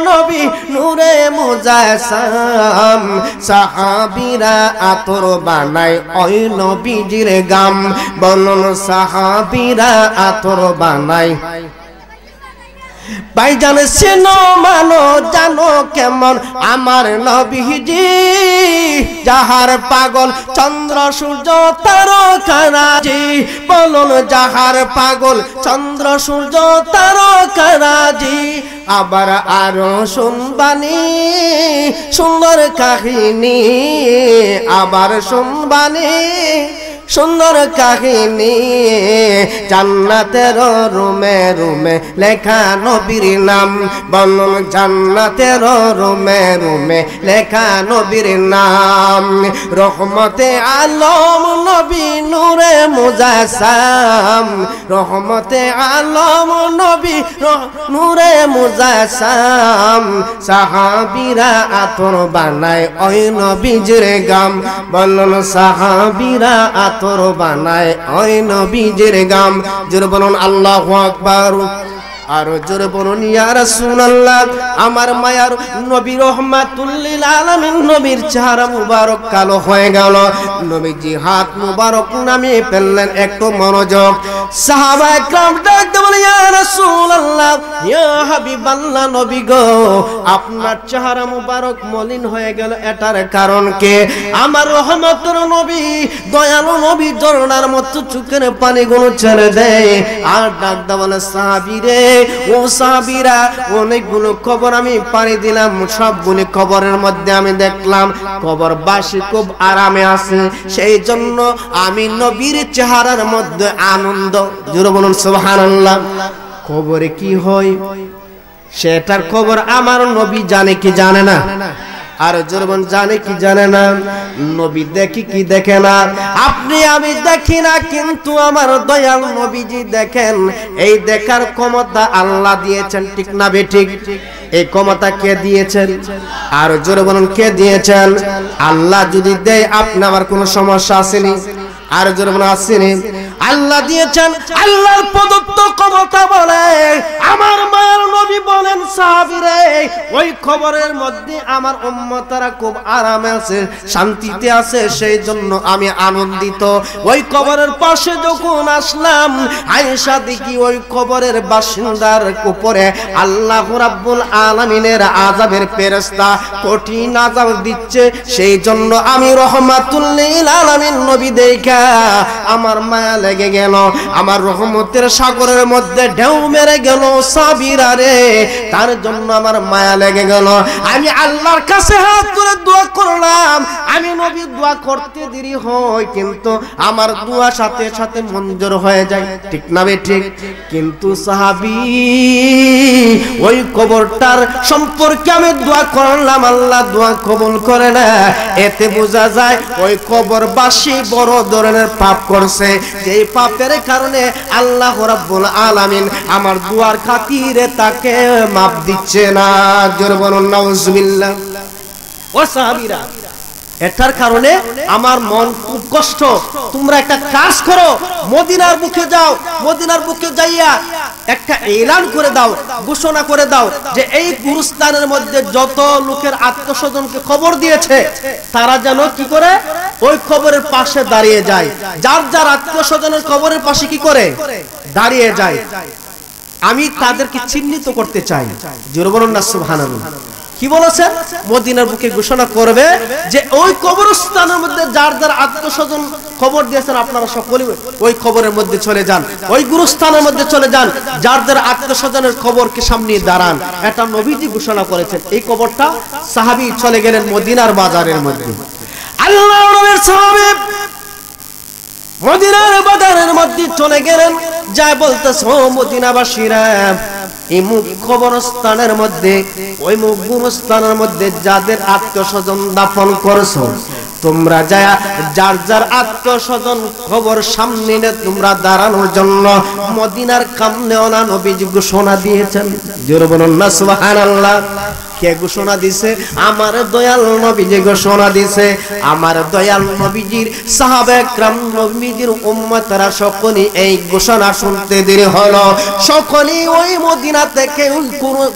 নবী নূরে মুজাসসাম। সাহাবীরা আতর বানায় ওই নবীজির গাম বলুন, সাহাবীরা আতর বানায়। ভাইজান চেনো মানো জানো কেমন আমার নবীজি, যাহার পাগল চন্দ্র সূর্য তারকারাজি বলুন, যাহার পাগল চন্দ্র সূর্য তারকারাজি। আবার আরো শুনবানি সুন্দর কাহিনী, আবার শুনবানি সুন্দর কাহিনী। জান্নাতের রুমে রুমে লেখা নবীর নাম বলুন, জান্নাতের রুমে রুমে লেখা নবীর নাম। রহমতে আলম নবী নূরে মুজাসসাম, রহমতে আলম নবী নূরে মুজাসসাম। সাহাবীরা আতর বানায় ওই নবীজির গাম বলুন, সাহাবীরা আতর বানায় ওই নবীজির গাম। জোরে বলুন আল্লাহু আকবার। আর জোরে বলুন ইয়া রাসূলুল্লাহ। আমার মায়ার নবী রহমাতুল লিল আলামিন, নবীর চেহারা মুবারক কালো হয়ে গেল। নবীজি হাত মুবারক নামিয়ে ফেললেন। একটু মনোযোগ। সাহাবায়ে কেরাম ডাকতে বলে, ইয়া রাসূলুল্লাহ, ইয়া হাবিবাল্লাহ, নবী গো আপনার চেহারা মুবারক মলিন হয়ে গেল, এটার কারণ কি? আমার রহমতের নবী, দয়ালু নবী ঝরনার মতো চোখের পানিগুলো ছেড়ে দেয়। আর ডাকতে বলে, সাহাবীরে ও সাহাবীরা, অনেকগুলো কবর আমি পানি দিলাম, সবগুলো কবরের মধ্যে আমি দেখলাম কবরবাসী খুব আরামে আছে, সেই জন্য আমি নবীর চেহারার মধ্যে আনন্দ। জোরে বলুন সুবহানাল্লাহ। কবরে কি হয় সেটার খবর আমার নবী জানে কি জানে না? আর জোরে বলুন জানে কি জানে না? নবী দেখি কি দেখে না? আপনি আমি দেখি না, কিন্তু আমার দয়াল নবীজি দেখেন। এই দেখার ক্ষমতা আল্লাহ দিয়েছেন। ঠিক না বেঠিক? এই ক্ষমতা কে দিয়েছেন? আর জোরে বলুন কে দিয়েছেন? আল্লাহ যদি দেয় আপনি আমার কোনো সমস্যা আসেনি? আর জোরে বলুন আসেনি? আল্লাহ দিয়েছেন। আল্লাহর প্রদত্ত ক্ষমতা বলে আমার মায়ের নবী বলেন, সাহাবীরে ওই খবরের মধ্যে আমার উম্মতরা খুব আরামে আছে, শান্তিতে আছে, সেই জন্য আমি আনন্দিত। ওই কবরের পাশে যখন আসলাম, আয়েশা দেখি ওই কবরের বাসিন্দার উপরে আল্লাহ রাব্বুল আলামিনের আযাবের ফেরেশতা কঠিন আযাব দিচ্ছে। সেই জন্য আমি রহমাতুল লিল আলামিন নবী দেখা আমার মায়া লেগে গেল। আমার রহমতের সাগরের মধ্যে ঢেউ মেরে গেল সাবিরা রে, তার জন্য আমার মায়া লেগে গেল। আমি আল্লাহর কাছে হাত তুলে দোয়া করলাম, আমি নবী দোয়া করতে দেরি হয় কিন্তু আমার দোয়া সাথে সাথে মঞ্জুর হয়ে যায়, ঠিক না ঠিক? কিন্তু সাহাবী ওই কবরটার সম্পর্কে আমি দোয়া করলাম, আল্লাহ দোয়া কবুল করে না। এতে বোঝা যায় ওই কবরবাসী বড় ধরনের পাপ করছে, যেই পাপের কারণে আল্লাহ রাব্বুল আলামিন আমার দুয়ার খাতিরে তাকে মাপ দিচ্ছে না। জোরে বলুন নাউজুবিল্লাহ। ও সাহাবীরা, এটার কারণে আমার মন খুব কষ্ট। তোমরা একটা কাজ করো, মদিনার বুকে যাও, মদিনার বুকে যাইয়া একটা এলান করে দাও, ঘোষণা করে দাও যে এই গুরুস্থানের মধ্যে যত লোকের আত্মস্বজনকে খবর দিয়েছে তারা যেন কি করে ওই কবরের পাশে দাঁড়িয়ে যায়। যার যার আত্মস্বজনের কবরের পাশে কি করে দাঁড়িয়ে যায়, আমি তাদেরকে চিহ্নিত করতে চাই। জোরে বলুন না সুবহানাল্লাহ। কি বলেছেন? মদিনার বুকে ঘোষণা করবে যে ওই কবরস্থানের মধ্যে যার যার আত্মস্বজন খবর দিয়েছেন আপনারা সকলে ওই খবরের মধ্যে চলে যান, ওই গুরুস্থানের মধ্যে চলে যান, যার যার আত্মস্বজনের খবরকে সামনে দাঁড়ান। এটা নবীজি ঘোষণা করেছেন। এই খবরটা সাহাবী চলে গেলেন মদিনার বাজারের মধ্যে। আল্লাহর নবীর সাহাবী মদিনার বাজারের মধ্যে চলে গেলেন, যা বলতেছে ও মদিনাবাসীরা, এই মুখ কবরস্থানের মধ্যে, ওই মুখ গুরুস্থানের মধ্যে যাদের আত্মস্বজন দাফন করছো, তোমরা যায় যার যার আত্মস্বজন খবর সামনে নিয়ে তোমরা দাঁড়ানোর জন্য মদিনার কামনেওয়ালা নবীজি ঘোষণা দিয়েছেন। জোরে বলুন না সুবহানাল্লাহ। কে ঘোষণা দিছে? আমার দয়াল নবীজি ঘোষণা দিছে। আমার দয়াল নবীজির সাহাবায়ে کرام নবীজির উম্মতরা সকলেই এই ঘোষণা শুনতে দেরি হলো। সকলেই ওই মদিনা থেকে ওই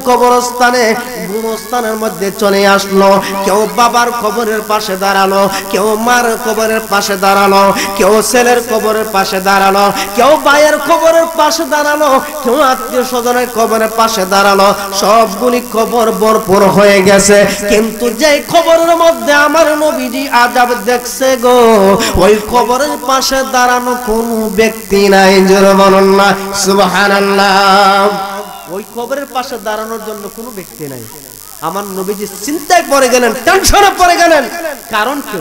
কবরস্থানে গুরুস্থানের মধ্যে চলে আসলো। কেউ বাবার কবরের পাশে দাঁড়ালো, কেউ মার কবরের পাশে দাঁড়ালো, কেউ ছেলের কবরের পাশে দাঁড়ালো, কেউ ভাইয়ের কবরের পাশে দাঁড়ালো, কেউ আত্মীয় স্বজনের কবরের পাশে দাঁড়ালো। সবগুলি কবর ভরপুর হয়ে গেছে, কিন্তু যে কবরের মধ্যে আমার নবীজি আযাব দেখছে গো, ওই কবরের পাশে দাঁড়ানো কোনো ব্যক্তি নাই। জোরে বলুন না সুবহানাল্লাহ। ওই কবরের পাশে দাঁড়ানোর জন্য কোনো ব্যক্তি নাই। আমার নবীজি চিন্তায় পড়ে গেলেন, টেনশনে পড়ে গেলেন। কারণ কি?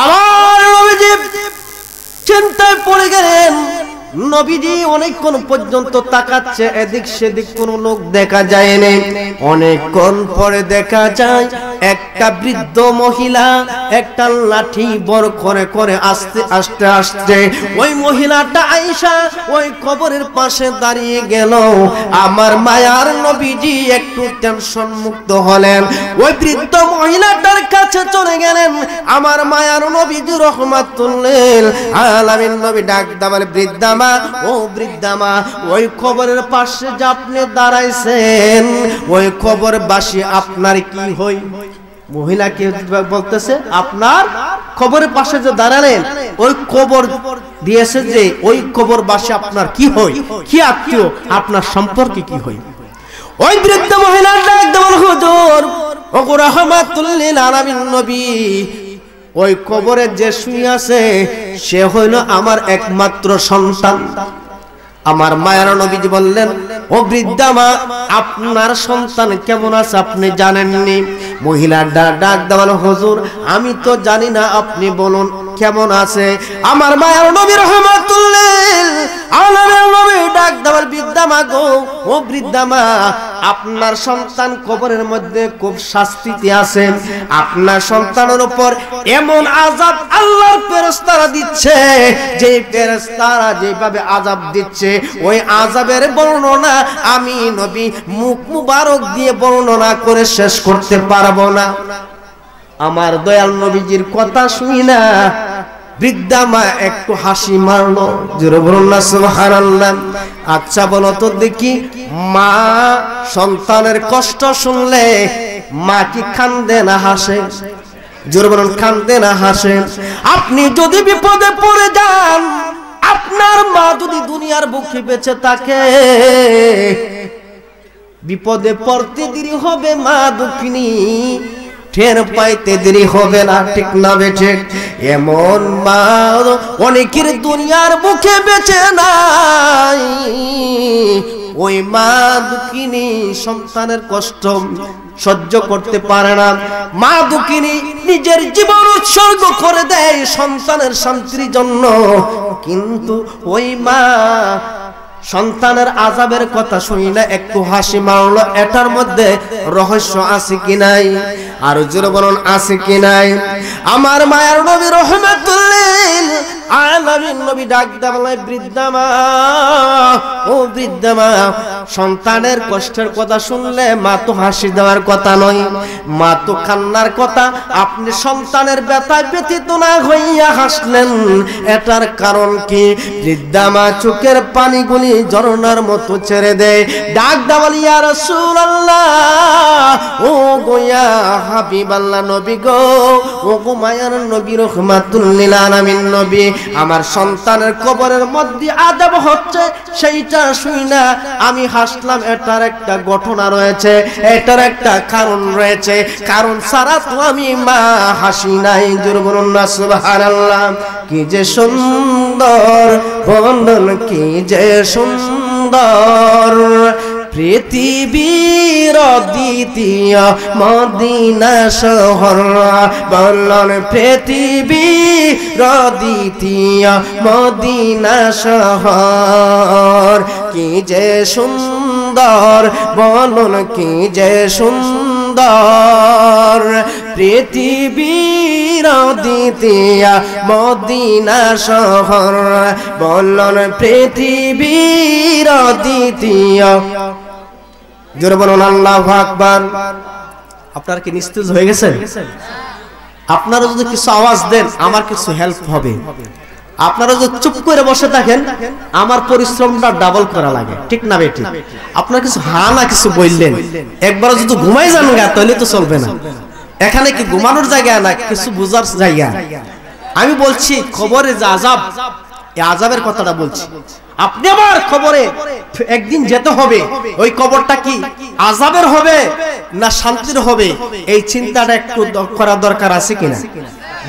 আমার নবীজি চিন্তায় পড়ে গেলেন। নবীজি অনেকক্ষণ পর্যন্ত তাকাচ্ছে, এদিক সেদিক কোনো লোক দেখা যায়নি। অনেকক্ষণ পরে দেখা যায় একটা বৃদ্ধ মহিলা একটা লাঠি বড় করে করে আস্তে আস্তে আস্তে ওই মহিলাটা আয়েশা ওই কবরের পাশে দাঁড়িয়ে গেল। আমার মায়ার নবীজি একটু টেনশন মুক্ত হলেন, ওই বৃদ্ধ মহিলাটার কাছে চলে গেলেন। আমার মায়ার নবীজি রহমাতুল্লিল আলামিন নবী ডাক দাবালে, বৃদ্ধা মা, ও বৃদ্ধা মা, ওই কবরের পাশে যে আপনি দাঁড়াইছেন ওই কবরবাসী আপনার কি হই? মহিলাকে বলতেছে আপনার কবরের পাশে যে দাঁড়ালেন ওই কবর দিয়েছে যে ওই কবরবাসী আপনার কি হই, কি আত্মীয়, আপনার সম্পর্কে কি হই? ওই বৃদ্ধ মহিলা ডাক দেন, হুজুর ও রাহমাতুল্লিল আলামিন নবী, ওই কবরে যে শুয়ে আছে সে হইল আমার একমাত্র সন্তান। আমার মায়ের নবীজি বললেন, ও বৃদ্ধা মা, আপনার সন্তান কেমন আছে আপনি জানেননি? মহিলা ডাক দেওয়াল, হুজুর আমি তো জানি না, আপনি বলুন কেমন আছে। আমার মায়ের নবী রহমাতুল্লিল আলামিন নবী ডাক দেওয়াল, বৃদ্ধা মা গো, ও বৃদ্ধা মা, আপনার সন্তান কবরের মধ্যে খুব শাস্তিতে আছে। আপনার সন্তানের উপর এমন আযাব আল্লাহর ফেরেশতারা দিচ্ছে, যে ফেরেশতারা যেভাবে আযাব দিচ্ছে ওই আযাবের বর্ণনা আমি নবী মুখ মুবারক দিয়ে বর্ণনা করে শেষ করতে পারবো না। আমার দয়াল নবীজির কথা শুনি না বৃদ্ধা মা একটু হাসি মারলো। জোরে বলুন না সুবহানাল্লাহ। আচ্ছা বলো তো দেখি, মা সন্তানের কষ্ট শুনলে মা কি কান্দে না হাসে? জোরে বলুন, কান্দে না হাসে? আপনি যদি বিপদে পড়ে যান, আপনার মা যদি দুনিয়ার বুকে বেঁচে থাকে, বিপদে পড়তে দেরি হবে, মা দুঃখিনী টের পাইতে দেরি হবে না, ঠিক না বেঠে? এমন মা অনেকের দুনিয়ার বুকে বেঁচে নাই, ওই মা দুঃখিনী সন্তানের কষ্ট সহ্য করতে পারে না। মা দুঃখিনী নিজের জীবন উৎসর্গ করে দেয় সন্তানের শান্তির জন্য, কিন্তু ওই মা সন্তানের আযাবের কথা শুনি না একটু হাসি মারলো। এটার মধ্যে রহস্য আছে কি নাই? আর জোরে বলুন আছে কি নাই? আমার মায়ের নবী রাহমাতুল লিল আলামিন নবী ডাক দেয়া বলে, বৃদ্ধা মা, ও বৃদ্ধা মা, সন্তানের কষ্টের কথা শুনলে মা তো হাসি দেওয়ার কথা নয়, মা তো কান্নার কথা। আপনি সন্তানের ব্যথায় ব্যথিত না হইয়া হাসলেন, এটার কারণ কি? বৃদ্ধা মা চোখের পানিগুলি ঝরনার মতো ছেড়ে দেয়, ডাক দেয়া বলে, ইয়া রাসূলুল্লাহ, ও গো ইয়া হাবিবাল্লাহ নবী গো, ও গো মায়ার নবী রাহমাতুল লিল আলামিন নবী, আমার সন্তানের কবরের মধ্যে আযাব হচ্ছে, সেইটা শুই না আমি হাসলাম। এটার একটা ঘটনা রয়েছে, এটার একটা কারণ রয়েছে, কারণ ছাড়া তো আমি মা হাসি নাই। জোরে বলুন না সুবহানাল্লাহ। কি যে সুন্দর বন্ধন, কি যে সুন্দর, পৃথিবীর দ্বিতীয় মদিনা শহর, বলন পৃথিবীর দ্বিতীয় মদিনা শহর, কি যে সুন্দর বলুন, কি যে সুন্দর, পৃথিবীর দ্বিতীয় মদিনা শহর, বলন পৃথিবীর দ্বিতীয়। জোরে বলুন আল্লাহু আকবার। আপনারা কি নিস্তেজ হয়ে গেছেন? আপনারা যদি কিছু আওয়াজ দেন আমার কিছু হেল্প হবে। আপনারা যদি চুপ করে বসে থাকেন আমার পরিশ্রমটা ডাবল করা লাগে, ঠিক না বেটি? আপনারা কিছু না কিছু বললেন, একবার যদি ঘুমাই যান গা তাহলে তো চলবে না। এখানে কি ঘুমানোর জায়গা না, কিছু বোঝার জায়গা। আমি বলছি খবরে যে আযাব, এই আযাবের কথাটা বলছি। আপনি আবার খবরে একদিন যেতে হবে, ওই কবরটা কি আযাবের হবে না শান্তির হবে, এই চিন্তাটা একটু করা দরকার আছে কিনা?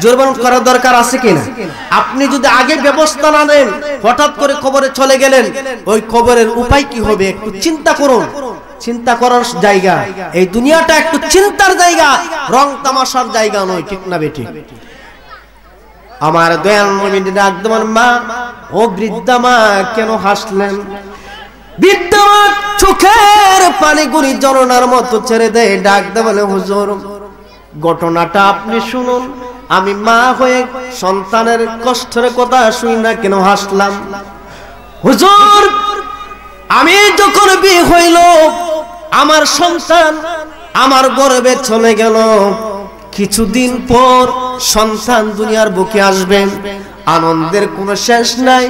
জোরবান করার দরকার আছে কিনা? আপনি যদি আগে ব্যবস্থা না নেন, হঠাৎ করে কবরে চলে গেলেন, ওই কবরের উপায় কি হবে একটু চিন্তা করুন। চিন্তা করার জায়গা, এই দুনিয়াটা একটু চিন্তার জায়গা, রং তামাশার জায়গা নয়, ঠিক না বেটি? আমার দয়াল নবী ডাক দেন, মা, ও বৃদ্ধা মা, কেন হাসলেন? বৃদ্ধা মা চোখের পানিগুলি ঝরনার মতো ছেড়ে দেয়, ডাক দেন বলে, হুজুর ঘটনাটা আপনি শুনুন। আমি মা হয়ে সন্তানের কষ্টের কথা শুনি না কেন হাসলাম? হুজুর, আমি যখন বিয়ে হইল, আমার সন্তান আমার গর্ভে চলে গেল, কিছুদিন পর সন্তান দুনিয়ার বুকে আসবে, আনন্দের কোনো শেষ নাই।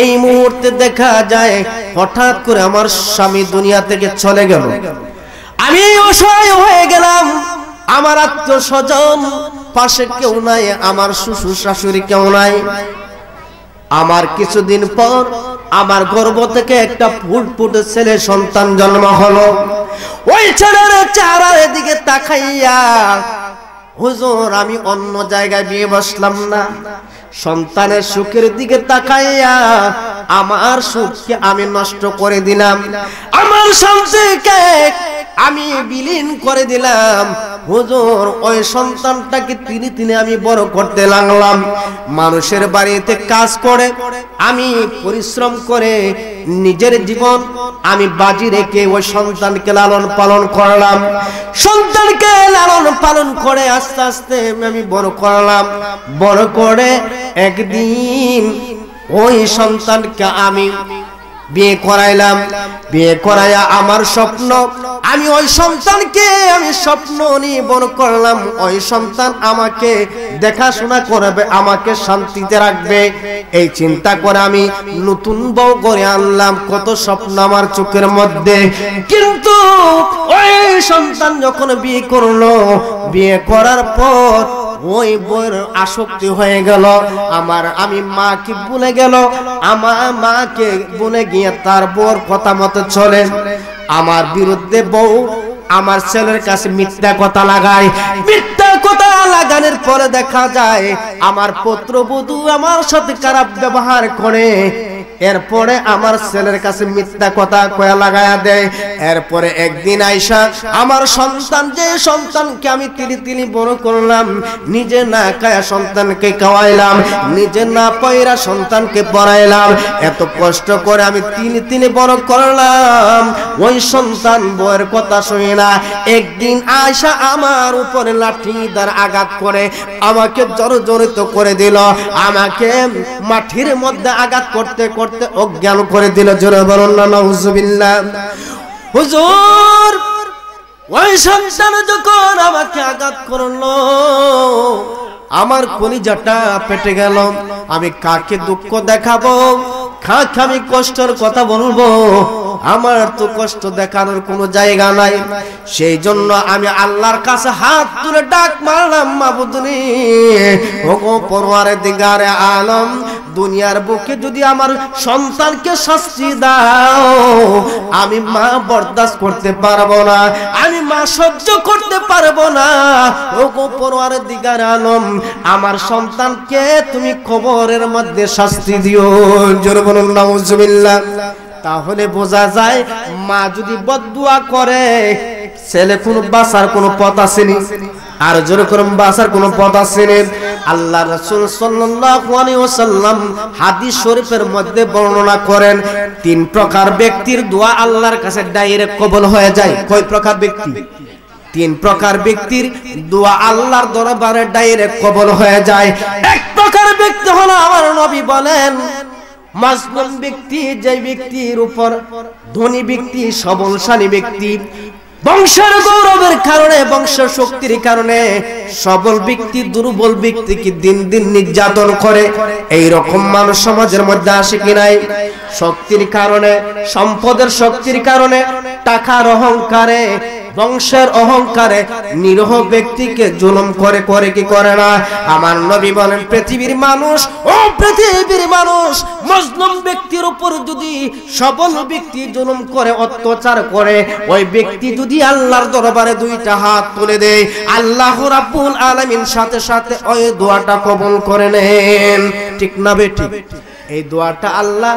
এই মুহূর্তে দেখা যায় হঠাৎ করে আমার স্বামী দুনিয়া থেকে চলে গেল, আমি অসহায় হয়ে গেলাম। আমার আত্মীয় স্বজন পাশে কেউ নাই, আমার শ্বশুর শাশুড়ি কেউ নাই। আমার কিছুদিন পর আমার গর্ভ থেকে একটা ফুটফুটে ছেলে সন্তান জন্ম হলো। ওই ছেলের চেহারার দিকে তাকাইয়া হুজুর আমি অন্য জায়গায় বিয়ে বসলাম না, সন্তানের সুখের দিকে তাকাইয়া আমার সুখকে আমি নষ্ট করে দিলাম, আমার শান্তিকে আমি বিলীন করে দিলাম। হুজুর ওই সন্তানটাকে তিনি আমি বড় করতে লাগলাম। মানুষের বাড়িতে কাজ করে আমি পরিশ্রম করে নিজের জীবন আমি বাজি রেখে ওই সন্তানকে লালন পালন করলাম। সন্তানকে লালন পালন করে আস্তে আস্তে আমি বড় করলাম। বড় করে একদিন ওই সন্তানকে আমি বিয়ে করাইলাম। বিয়ে করাইয়া আমার স্বপ্ন, আমি ওই সন্তানকে আমি স্বপ্ন নিয়ে বড় করলাম। ওই সন্তান আমাকে দেখাশোনা করবে, আমাকে শান্তিতে রাখবে, এই চিন্তা করে আমি নতুন বউ করে আনলাম। কত স্বপ্ন আমার চোখের মধ্যে, কিন্তু ওই সন্তান যখন বিয়ে করলো, বিয়ে করার পর ওই বউয়ের আসক্তি হয়ে গেল। আমি মাকে ভুলে গেল, আমার মাকে ভুলে গিয়ে তার বউর কথা মতো চলে। আমার বিরুদ্ধে বউ আমার ছেলের কাছে মিথ্যা কথা লাগায়। মিথ্যা কথা লাগানোর পরে দেখা যায় আমার পুত্রবধূ আমার সাথে খারাপ ব্যবহার করে। এরপরে আমার ছেলের কাছে মিথ্যা কথা কয়া লাগায়া দেয়। এরপরে একদিন আইসা আমার সন্তান, যে সন্তানকে আমি তিলি তিলি বড় করলাম, নিজে না খায়া সন্তানকে খাওয়াইলাম, নিজে না পয়রা সন্তানকে পড়াইলাম, এত কষ্ট করে আমি তিলি তিলি বড় করলাম, ওই সন্তান বউয়ের কথা শুনে না একদিন আয়সা আমার উপরে লাঠি দ্বারা আঘাত করে আমাকে জর্জরিত করে দিল, আমাকে মাটির মধ্যে আঘাত করতে করতে অজ্ঞান করে দিল। জোরে বলুন না নাউজুবিল্লাহ। হুজুর, ওই সন্তান যখন আমাকে আঘাত করলো আমার কলিজাটা পেটে গেল। আমি কাকে দুঃখ দেখাবো, কাকে আমি কষ্টের কথা বলবো? আমার তো কষ্ট দেখানোর কোনো জায়গা নাই। সেই জন্য আমি আল্লাহর কাছে হাত তুলে ডাক মারলাম, মাবুদনি ওগো পরওয়ারদিগারে আলম, দুনিয়ার বুকে যদি আমার সন্তানকে শাস্তি দাও আমি মা বরদাস্ত করতে পারবো না, আমি মা সহ্য করতে পারবো না। ওগো পরওয়ারদিগারে আলম, আমার সন্তানকে তুমি কবরের মধ্যে শাস্তি দিও। জোরে বলুন নাউজুবিল্লাহ। তাহলে বোঝা যায় মা যদি বদদুয়া করে ছেলে কোনো বাঁচার কোনো পথ আসেনি। আর জোরে করে বাঁচার কোনো পথ আসেনি। আল্লাহ রাসূল সাল্লাল্লাহু আলাইহি ওয়াসাল্লাম হাদিস শরীফের মধ্যে বর্ণনা করেন 3 প্রকার ব্যক্তির দোয়া আল্লাহর কাছে ডাইরেক্ট কবুল হয়ে যায়। কয় প্রকার ব্যক্তি? 3 প্রকার ব্যক্তির দোয়া আল্লাহর দরবারে ডাইরেক্ট কবুল হয়ে যায়। এক প্রকার ব্যক্তি হলো আমার নবী বলেন মাজলুম ব্যক্তি, যে ব্যক্তির উপর ধনী ব্যক্তি, সবলশালী ব্যক্তি, বংশের গৌরবের কারণে, বংশের শক্তির কারণে সবল ব্যক্তি দুর্বল ব্যক্তিকে দিন দিন নির্যাতন করে, এই রকম মানুষ সমাজের মধ্যে আসে কি নাই? শক্তির কারণে, সম্পদের শক্তির কারণে, টাকার অহংকারে, বংশের অহংকারে নিরহ ব্যক্তিকে জুলুম করে, করে কি করে না? আমার নবী বলেন পৃথিবীর মানুষ, ও পৃথিবীর মানুষ, মজলুম ব্যক্তির উপর যদি সবল ব্যক্তি জুলুম করে, অত্যাচার করে, ওই ব্যক্তি যদি আল্লাহর দরবারে 2টা হাত তুলে দেয় আল্লাহ রাব্বুল আলামিন সাথে সাথে ওই দোয়াটা কবুল করে নেন। ঠিক না বেঠিক? এই দোয়াটা আল্লাহ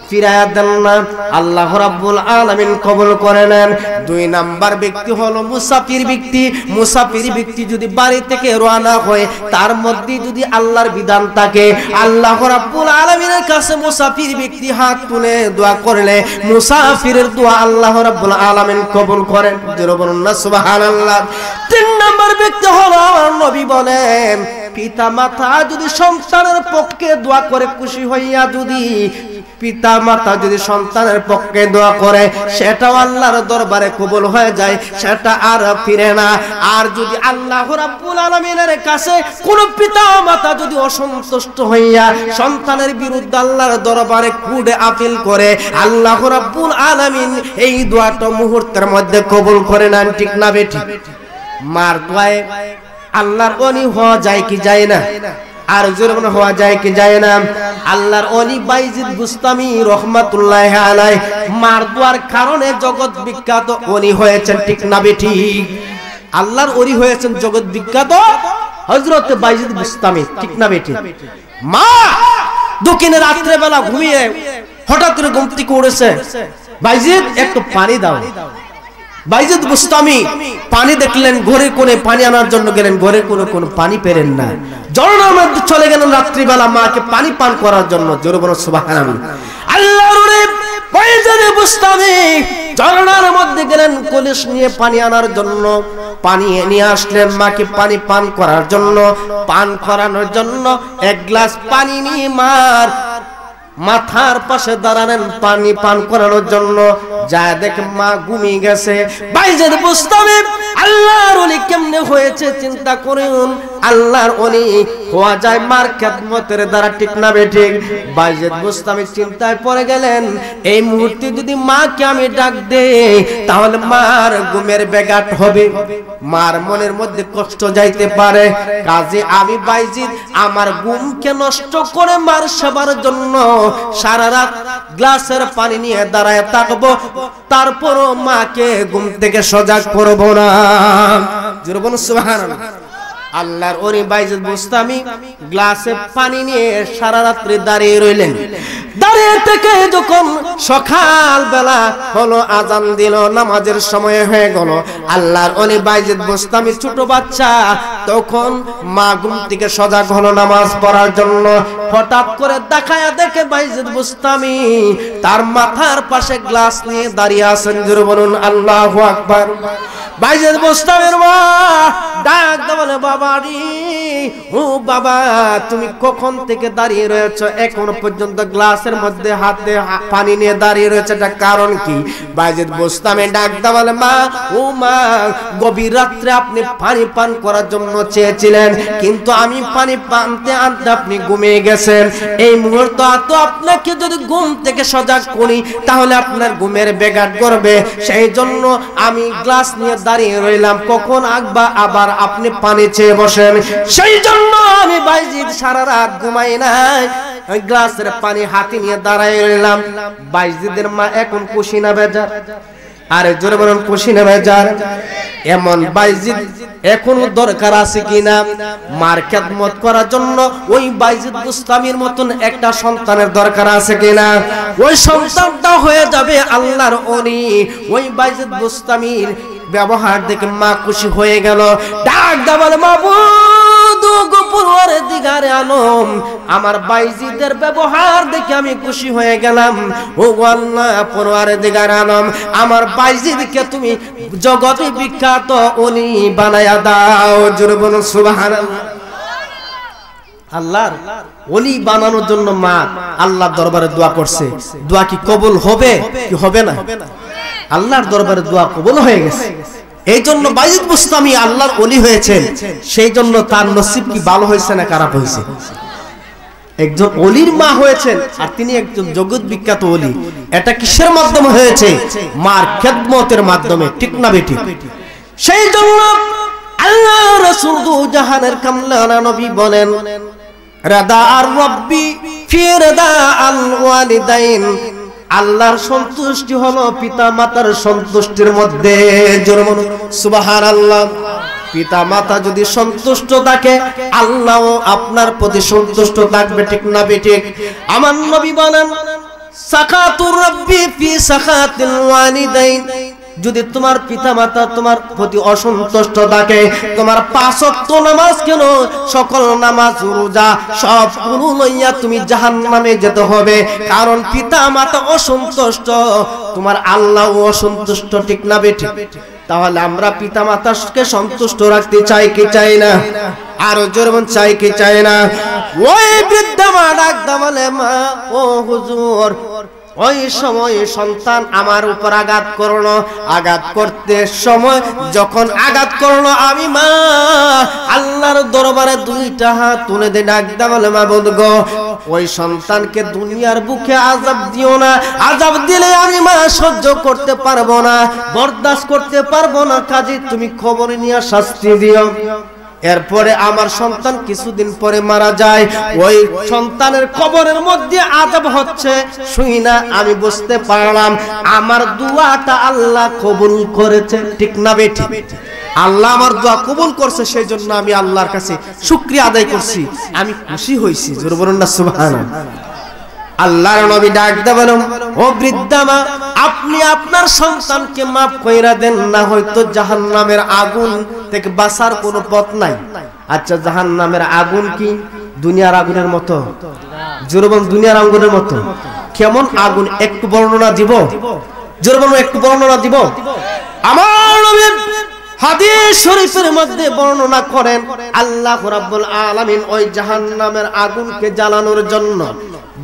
ফিরায়া দেন না, আল্লাহ রাব্বুল আলামিন কবুল করে নেন। 2 নাম্বার ব্যক্তি হলো মুসাফির ব্যক্তি। মুসাফির ব্যক্তি যদি বাড়ি থেকে রওনা হয় তার মধ্যে যদি আল্লাহর বিধান থাকে, আল্লাহ রাব্বুল আলামিনের কাছে মুসাফির ব্যক্তি হাত তুলে দোয়া করলে মুসাফিরের দোয়া আল্লাহ রাব্বুল আলামিন কবুল করেন। জোরে বলুন না সুবহানাল্লাহ। 3 নাম্বার ব্যক্তি হলো নবী বলেন পিতা মাতা যদি সন্তানের পক্ষে দোয়া করে খুশি হইয়া, যদি পিতা মাতা যদি সন্তানের পক্ষে দোয়া করে সেটাও আল্লাহর দরবারে কবুল হয়ে যায়, সেটা আর ফিরে না। আর যদি আল্লাহ রাব্বুল আলামিনের কাছে কোন পিতা মাতা যদি অসন্তুষ্ট হইয়া সন্তানের বিরুদ্ধে আল্লাহর দরবারে কুড়ে আপিল করে, আল্লাহ রাব্বুল আলামিন এই দোয়াটা মুহূর্তের মধ্যে কবুল করে নেন। ঠিক না বেঠিক? মার দোয়ায় আল্লাহর ওলি হওয়া যায় কি যায় না? আর জোরে মনে হওয়া যায় কি যায় না? আল্লাহর ওলি বাইজিদ বুস্তামি রহমাতুল্লাহি আলাইহি মার দোয়ার কারণে জগৎ বিখ্যাত ওলি হয়েছেন। ঠিক না বেঠিক? আল্লাহর ওলি হয়েছেন জগৎ বিখ্যাত হযরত বাইজিদ বুস্তামি। ঠিক না বেঠিক? মা দক্ষিণে রাত্রে বেলা ঘুমিয়ে হঠাৎ করে ঘুম থেকে উঠেছে, বাইজিদ একটু পানি দাও। বাইজিদ বুস্তামি পানি দেখলেন, ঘরের কোণে পানি আনার জন্য গেলেন, ঘরের কোনো পানি পেলেন না, ঝর্ণার মধ্যে চলে গেলেন রাত্রিবেলা মাকে পানি পান করার জন্য। জোরে বলো সুবহানাল্লাহ। আল্লাহর বাইজিদ বুস্তামি ঝর্ণার মধ্যে গেলেন কলস নিয়ে পানি আনার জন্য, পানি নিয়ে আসলেন মাকে পানি পান করার জন্য, পান করানোর জন্য 1 গ্লাস পানি নিয়ে মার মাথার পাশে দাঁড়ালেন পানি পান করানোর জন্য। যা দেখে মা ঘুমিয়ে গেছে। বাইজিদ বুস্তামি আল্লাহর ওলি কেমনে হয়েছে চিন্তা করুন। আল্লাহর ওলি হওয়া যায় মার খেদমতের দ্বারা। ঠিক না বেঠিক? বাইজিদ বুস্তামি চিন্তায় পড়ে গেলেন, এই মুহূর্তে যদি মাকে আমি ডাক দেই তাহলে মার ঘুমের ব্যাঘাত হবে, মার মনের মধ্যে কষ্ট যাইতে পারে। কাজে আমি বাইজিদ আমার ঘুমকে নষ্ট করে মার সেবার জন্য সারা রাত গ্লাসের পানি নিয়ে দাঁড়ায় থাকবো, তারপরও মাকে ঘুম থেকে সজাগ করব না। জোরে বলুন সুবহানাল্লাহ। আল্লাহর ওলি বাইজিদ বুস্তামি গ্লাসে পানি নিয়ে সারা রাত্রি দাঁড়িয়ে রইলেন। দাঁড়িয়ে থেকে যখন সকাল বেলা হলো, আজান দিল, নামাজের সময় হয়ে গেল, আল্লাহর ওলি বাইজিদ বুস্তামি ছোট বাচ্চা, তখন মা ঘুম থেকে সজাগ হলো নামাজ পড়ার জন্য। হঠাৎ করে দেখায়া দেখে বাইজিদ বুস্তামি তার মাথার পাশে গ্লাস নিয়ে দাঁড়িয়ে আছেন। জোরে বলুন আল্লাহু আকবার। বাইজিদ বুস্তামির মা ডাক দিয়ে বলে, বাবা রে, ও বাবা, তুমি কখন থেকে দাঁড়িয়ে রয়েছো? এখনো পর্যন্ত গ্লাসের মধ্যে হাতে পানি নিয়ে দাঁড়িয়ে রয়েছে, এটা কারণ কি? বাইজিদ বুস্তামি ডাক দিয়ে বলে, মা, ও মা, গভীর রাত্রে আপনি পানি পান করার জন্য চেয়েছিলেন, কিন্তু আমি পানি পানতে আনতে আপনি ঘুমিয়ে গেছেন। এই মুহূর্তে তো আপনাকে যদি ঘুম থেকে সজাগ করি তাহলে আপনার ঘুমের ব্যাঘাত করবে, সেই জন্য আমি গ্লাস নিয়ে দাঁড়িয়ে রইলাম, কখন আগবা আবার আপনি পানি চেয়ে বসেন। সেই জন্য আমি বাইজিদ সারা রাত ঘুমাই নাই, ওই গ্লাসের পানি হাতে নিয়ে দাঁড়িয়ে রইলাম। বাইজিদের মা এখন খুশি না বেজার? আরে জোরে বলুন, খুশি না বেজার? এমন বাইজিদ এখনো দরকার আছে কিনা মার খেদমত করার জন্য? ওই বাইজিদ বুস্তামির মতন একটা সন্তানের দরকার আছে কিনা? ওই সন্তানটা হয়ে যাবে আল্লাহর ওলি। ওই বাইজিদ বুস্তামির ব্যবহার দেখে মা খুশি হয়ে গেল, ডাক দা বলে, মাবুদ গো পরওয়ারদিগারে আলম, আমার বাইজিদের ব্যবহার দেখে আমি খুশি হয়ে গেলাম। ও আল্লাহ পরওয়ারদিগারে আলম, আমার বাইজিদকে তুমি জগতে বিখ্যাত ওলি বানায়া দাও। জোরে বলুন সুবহানাল্লাহ। আল্লাহর ওলি বানানোর জন্য মা আল্লাহর দরবারে দোয়া করছে। দোয়া কি কবুল হবে কি হবে না? আল্লাহর দরবারে দোয়া কবুল হয়ে গেছে। এই জন্য বাইজিদ বুস্তামি আল্লাহর ওলি হয়েছেন। সেই জন্য তার নসিব কি ভালো হয়েছে না খারাপ হয়েছে? একজন ওলির মা হয়েছেন আর তিনি একজন জগৎ বিখ্যাত ওলি। এটা কিসের মাধ্যমে হয়েছে? মার খেদমতের মাধ্যমে, ঠিক না বেটি? সেই জন্য আল্লাহ রাসূল দু জাহানের কামলানা নবী বলেন, রাদা আর রব্বি ফি রাদা আল ওয়ালিদাইন, আল্লাহর সন্তুষ্টি হলো পিতা মাতার সন্তুষ্টির মধ্যে। জোরে বলুন সুবহানাল্লাহ। পিতা মাতা যদি সন্তুষ্ট থাকে, আল্লাহও আপনার প্রতি সন্তুষ্ট থাকবে, ঠিক না বেঠিক? আমার নবী বলেন, সাকাতুর রাব্বি ফি সাকাতিল ওয়ালিদাইন, যদি তোমার পিতা মাতা তোমার প্রতি অসন্তুষ্ট থাকে, তোমার 5 ওয়াক্ত নামাজ কেন, সকল নামাজ রোজা সবগুলো লইয়া তুমি জাহান্নামে যেতে হবে, কারণ পিতা মাতা অসন্তুষ্ট, তোমার আল্লাহ অসন্তুষ্ট, ঠিক না বেঠিক? তাহলে আমরা পিতা মাতাকে সন্তুষ্ট রাখতে চাই কি চাই না? আরো জোরে বলুন, চাই কি চাই না? ওই বৃদ্ধা মা ডাক বলে, মা, ও হুজুর, ওই সময় সন্তান আমার উপর আঘাত করলো, আঘাত করতে সময় যখন আঘাত করলো, আমি মা আল্লাহর দরবারে 2টা হাত তুলে দিয়ে ডাক বলে, মাবুদ গো, ওই সন্তানকে দুনিয়ার বুকে আযাব দিও না, আযাব দিলে আমি মা সহ্য করতে পারবো না, বরদাস্ত করতে পারবো না, কাজে তুমি খবর নিয়ে শাস্তি দিও। এরপরে আমার সন্তান কিছুদিন পরে মারা যায়, ওই সন্তানের কবরের মধ্যে আযাব হচ্ছে, শুই না আমি বুঝতে পারলাম আমার দোয়াটা আল্লাহ কবুল করেছে, ঠিক না বেটি? আল্লাহ আমার দোয়া কবুল করছে, সেই জন্য আমি আল্লাহর কাছে শুকরিয়া আদায় করছি, আমি খুশি হইছি। জোরে বলুন না সুবহানাল্লাহ। আল্লাহর নবী ডাক দিয়ে বলেন, ও বৃদ্ধা মা, আপনি আপনার সন্তানকে মাফ কইরা দেন, না হয়তো জাহান্নামের আগুন থেকে বাঁচার কোনো পথ নাই। আচ্ছা, জাহান্নামের আগুন কি দুনিয়ার আগুনের মতো? জোরে বলুন, দুনিয়ার আগুনের মতো। কেমন আগুন একটু বর্ণনা দিব? জোরে বলুন, একটু বর্ণনা দিব। আমার নবী হাদিস শরীফের মধ্যে বর্ণনা করেন, আল্লাহ রাব্বুল আলামিন ওই জাহান্নামের আগুনকে জ্বালানোর জন্য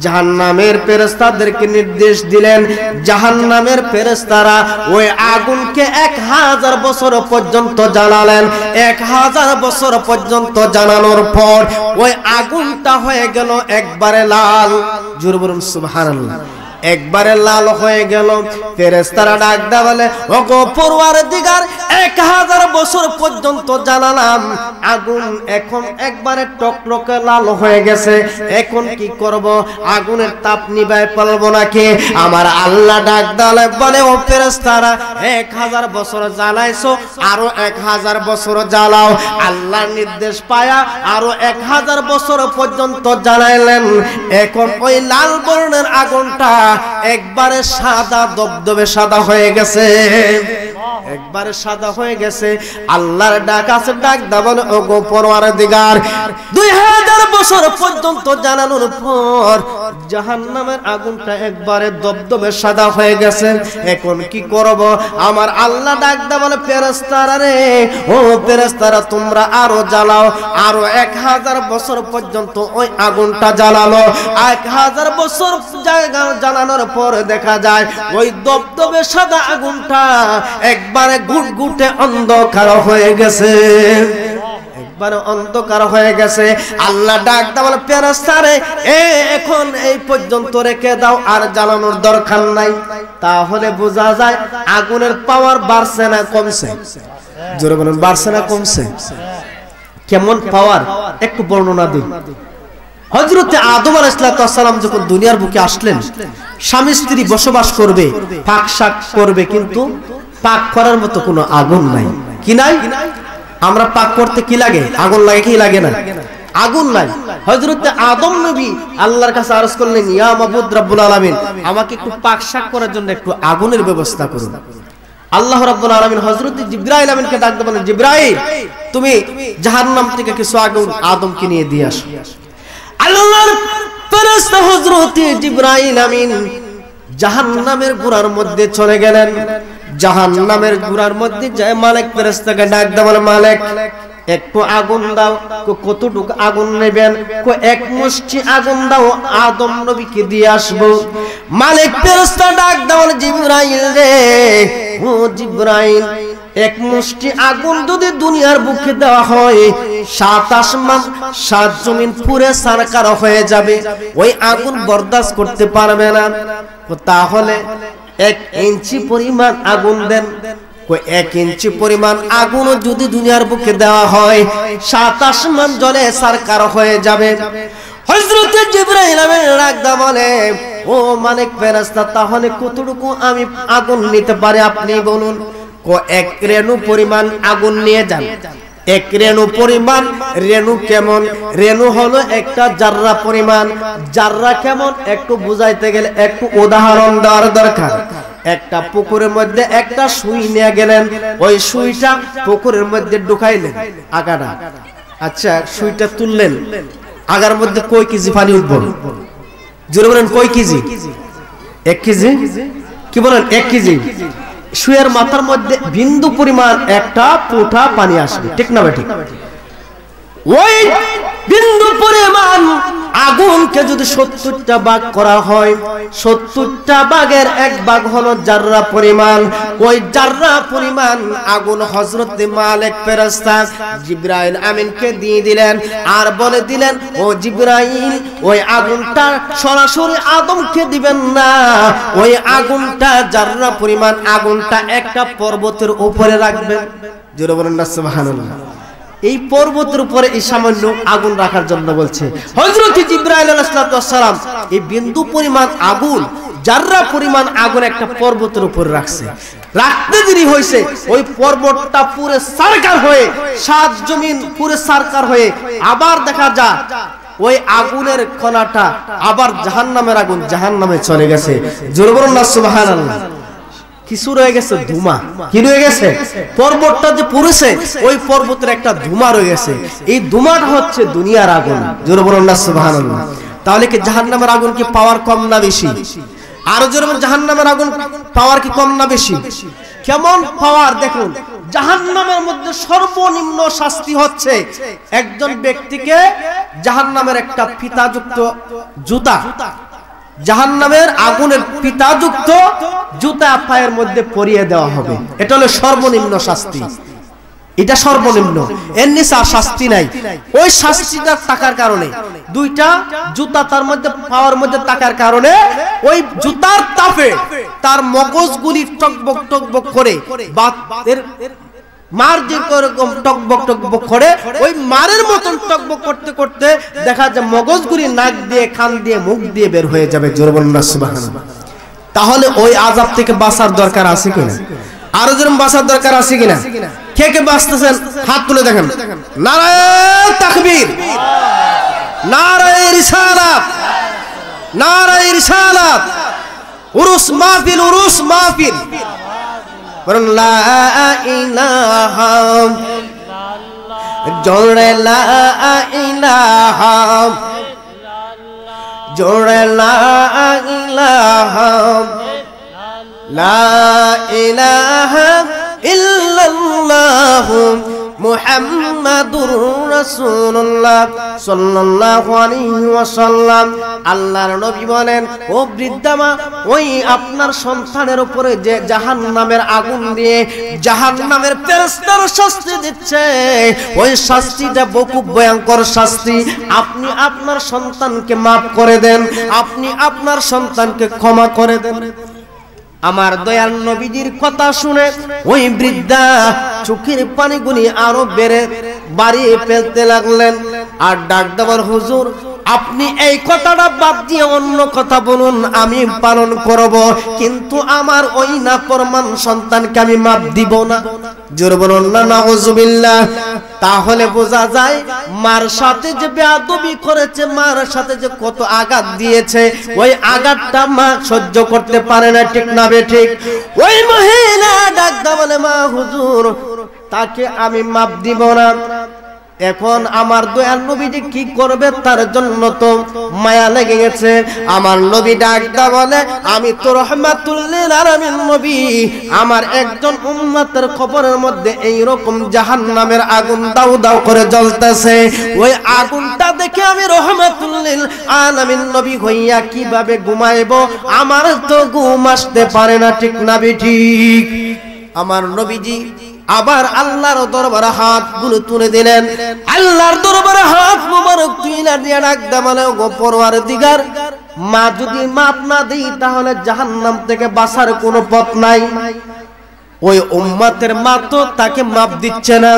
জাহান্নামের ফেরেশতাদেরকে নির্দেশ দিলেন। জাহান্নামের ফেরেশতারা ওই আগুনকে 1000 বছর পর্যন্ত জ্বালালেন। 1000 বছর পর্যন্ত জ্বালানোর পর ওই আগুনটা হয়ে গেল একবারে লাল। জোরে বলুন সুবহানাল্লাহ। একবারে লাল হয়ে গেল। ফেরেশতারা ডাক দেয়া বলে, ওগো পরওয়ারদিগার, 1000 বছর পর্যন্ত জ্বালালাম আগুন, এখন একবারে টকটকে লাল হয়ে গেছে। এখন কি করব? আগুনের তাপ নিভায় পারবো নাকি? আমার আল্লাহ ডাক দালে বলে, ও ফেরেশতারা 1000 বছর জ্বালাইছো, আরো 1000 বছর জ্বালাও। আল্লাহর নির্দেশ পায়া আরো 1000 বছর পর্যন্ত জ্বালাইলেন। এখন ওই লাল বর্ণের আগুনটা একবারে সাদা, দবদবে সাদা হয়ে গেছে, একবারে সাদা হয়ে গেছে। আল্লাহর ডাক আছে, ডাক দাবন, ও গো পরওয়ারদিগার, 2000 বছর পর্যন্ত জ্বালানোর পর জাহান্নামের আগুনটা একবারে দবদবে সাদা হয়ে গেছে। এখন কি করব? আমার আল্লাহ ডাক দাবন, ফেরেশতারা রে, ও ফেরেশতারা তোমরা আরো জ্বালাও। আরো 1000 বছর পর্যন্ত ওই আগুনটা জ্বালালো। 1000 বছর জ্বালানোর পর দেখা যায় ওই দবদবে সাদা আগুনটা একবারে গুটগুটে অন্ধকার হয়ে গেছে, একবারে অন্ধকার হয়ে গেছে। আল্লাহ ডাক দাও, ফেরেশতারে এখন এই পর্যন্ত রেখে দাও, আর জ্বালানোর দরকার নাই। তাহলে বোঝা যায় আগুনের পাওয়ার বাড়ছে না কমছে? জোরে বলুন, বাড়ছে না কমছে? কেমন পাওয়ার একটু বর্ণনা দিন। হযরতে আদম আলাইহিস সালাম যখন দুনিয়ার বুকে আসলেন, স্বামী স্ত্রী বসবাস করবে, পাক শাক করবে, কিন্তু পাক করার মতো কোনো আগুন নাই। কি নাই? আমরা পাক করতে কি লাগে? আগুন লাগে কি লাগে না? আগুন নাই। হযরতে আদম নবী আল্লাহর কাছে আরজ করলেন, ইয়া মাবুদ রব্বুল আলামিন, আমাকে একটু পাক শাক করার জন্য একটু আগুনের ব্যবস্থা করুন। আল্লাহ রাব্বুল আলামিন হযরত জিবরাইল আমিনকে ডাক দিয়ে বলেন, জিবরাইল তুমি জাহান্নাম থেকে কিছু আগুন আদমকে নিয়ে দিয়ে আসো। আল্লাহর ফেরেশতা হযরত জিবরাইল আমিন জাহান্নামের গুড়ার মধ্যে চলে গেলেন। জাহান্নামের গুড়ার মধ্যে যায় মালিক ফেরেশতাকে ডাক দিয়ে বলে, মালিক একটু আগুন দাও। কতটুকু আগুন নেবেন? এক মুষ্টি আগুন দাও, আদম নবীকে দিয়ে আসবো। মালিক ফেরেশতা ডাক দিয়ে বলে, জিবরাইল রে, ও জিবরাইল, এক মুষ্টি আগুন যদি দুনিয়ার বুকে দেওয়া হয়, 7 আসমান 7 জমিন পুরে সারকার হয়ে যাবে, ওই আগুন বরদাস্ত করতে পারবে না। তাহলে 1 ইঞ্চি পরিমাণ আগুন দেন। 1 ইঞ্চি পরিমাণ আগুন যদি দুনিয়ার বুকে দেওয়া হয়, 7 আসমান জ্বলে সারকার হয়ে যাবে। হযরত জিবরাইল আমিন রাখদা বলে, ও মালিক ফেরেশতা, তাহলে কতটুকু আমি আগুন নিতে পারি আপনি বলুন। 1 রেণু পরিমাণ আগুন নিয়ে যান। 1 রেণু পরিমাণ, রেণু কেমন? রেণু হলো একটা জাররা পরিমাণ। জাররা কেমন একটু বুঝাইতে গেলে একটু উদাহরণ দেওয়ার দরকার। একটা পুকুরের মধ্যে একটা সুই নিয়ে গেলেন, ওই সুইটা পুকুরের মধ্যে ঢুকাইলেন আগাটা। আচ্ছা, সুইটা তুললেন, আগার মধ্যে কয় কেজি পানি উঠবে? জোরে বলেন, কয় কেজি? 1 কেজি। কি বলেন? 1 কেজি। সুয়ের মাথার মধ্যে বিন্দু পরিমাণ একটা ফোঁটা পানি আসবে, ঠিক না ঠিক? ওই বিন্দু পরিমাণ আগুনকে যদি 70টা ভাগ করা হয়, 70টা ভাগের 1 ভাগ হলো জাররা পরিমাণ। ওই জাররা পরিমাণ আগুন হযরত মালিক ফেরেশতা জিবরাইল আমিনকে দিয়ে দিলেন, আর বলে দিলেন, ও জিবরাইল, ওই আগুনটা সরাসরি আদমকে দিবেন না, ওই আগুনটা জাররা পরিমাণ আগুনটা একটা পর্বতের উপরে রাখবেন। জোরে বলেন না সুবহানাল্লাহ। এই পর্বতের উপরে এই সামান্য আগুন রাখার জন্য বলছে। হযরত জিবরাইল আলাইহিস সালাম এই বিন্দু পরিমাণ আগুন, জাররা পরিমাণ আগুন একটা পর্বতের উপর রাখছে। রাখতে দেরি হয়েছে, ওই পর্বতটা পুরো সারকার হয়ে, 7 জমিন পুরো সারকার হয়ে আবার দেখা যায় ওই আগুনের কণাটা আবার জাহান্নামের আগুন জাহান্নামে চলে গেছে। জোরে বলুন না সুবহানাল্লাহ। কিছু রয়ে গেছে ধুমা। কি রয়ে গেছে? পর্বতটা যে পুড়েছে, ওই পর্বতের একটা ধুমা রয়ে গেছে। এই ধুমাটা হচ্ছে দুনিয়ার আগুন। জোরে বলুন না সুবহানাল্লাহ। তাহলে কি জাহান্নামের আগুন কি পাওয়ার কম না বেশি? আরো জোরে বলুন, জাহান্নামের আগুন পাওয়ার কি কম না বেশি? কেমন পাওয়ার দেখুন। জাহান্নামের মধ্যে সর্বনিম্ন শাস্তি হচ্ছে একজন ব্যক্তিকে জাহান্নামের একটা ফিতাযুক্ত জুতা, জাহান্নামের আগুনের ফিতাযুক্ত জুতা পায়ের মধ্যে পরিয়ে দেওয়া হবে। এটা হলো সর্বনিম্ন শাস্তি। এটা সর্বনিম্ন, এর নিচে আর শাস্তি নাই। ওই শাস্তিটা টাকার কারণে, 2টা জুতা তার মধ্যে পাওয়ার মধ্যে টাকার কারণে ওই জুতার তাপে তার মগজগুলি টকবক টকবক করে মার যে রকম টকবক টকবক করে ওই মারের মতন টকবক করতে করতে দেখা যায় মগজগুলি নাক দিয়ে কান দিয়ে মুখ দিয়ে বের হয়ে যাবে। জোরে বলুন না সুবহানাল্লাহ। তাহলে ওই আযাব থেকে বাঁচার দরকার আছে কিনা? আরো যেরকম বাঁচার দরকার আছে কিনা? কে কে বাঁচতেছেন হাত তুলে দেখেন। নারায়ে তাকবীর, নারায়ে রিসালাত, নারায়ে রিসালাত। উরুস মাহফিল, উরুস মাহফিল। বলুন লা ইলাহা ইল্লাল্লাহ, জোরে লা ইলাহা, জোরে লা ইলাহা, লা ইলাহা ইল্লাল্লাহ মুহাম্মাদুর রাসূলুল্লাহ সাল্লাল্লাহু আলাইহি ওয়াসাল্লাম। আল্লাহর নবী বলেন, ও বৃদ্ধা মা, ওই আপনার সন্তানের উপরে যে জাহান্নামের আগুন দিয়ে জাহান্নামের ফেরেশতারা শাস্তি দিচ্ছে, ওই শাস্তিটা বহু ভয়ঙ্কর শাস্তি। আপনি আপনার সন্তানকে maaf করে দেন, আপনি আপনার সন্তানকে ক্ষমা করে দেন। আমার দয়াল নবীজির কথা শুনে ওই বৃদ্ধা চোখের পানিগুলি আরো বাড়িয়ে ফেলতে লাগলেন আর ডাক দেওয়ার, হুজুর আপনি এই কথাটা বাদ দিয়ে অন্য কথা বলুন, আমি পালন করব, কিন্তু আমার ওই নাফরমান সন্তানকে আমি মাপ দিব না। জোরে বলুন না নাউজুবিল্লাহ। তাহলে বোঝা যায় মার সাথে যে বেয়াদবি করেছে, মার সাথে যে কত আঘাত দিয়েছে, ওই আঘাতটা মা সহ্য করতে পারে না, ঠিক না ঠিক? ওই মহিলা ডাকদা বলে, মা হুজুর তাকে আমি মাপ দিব না। এখন আমার দয়াল নবীজি কি করবে, তার জন্য তো মায়া লেগে গেছে। আমার নবী ডাকদা বলে, আমি তো রাহমাতুল লিল আলামিন নবী, আমার একজন উম্মতের কবরের মধ্যে এই রকম জাহান্নামের আগুন দাউ দাউ করে জ্বলতেছে, ওই আগুনটা দেখে আমি রাহমাতুল লিল আলামিন নবী হইয়া কিভাবে ঘুমাইবো? আমার তো ঘুম আসতে পারে না, ঠিক না ঠিক? আমার নবীজি আবার আল্লাহর দরবারে হাতগুলো তুলে দিলেন। আল্লাহর দরবারে হাত মোবারক তুলে দিয়ে ডাকদা বলে, গো পরওয়ারদিগার, মা যদি মাপ না দেই তাহলে জাহান্নাম থেকে বাঁচার কোনো পথ নাই। ওই উম্মতের মা তো তাকে মাপ দিচ্ছে না।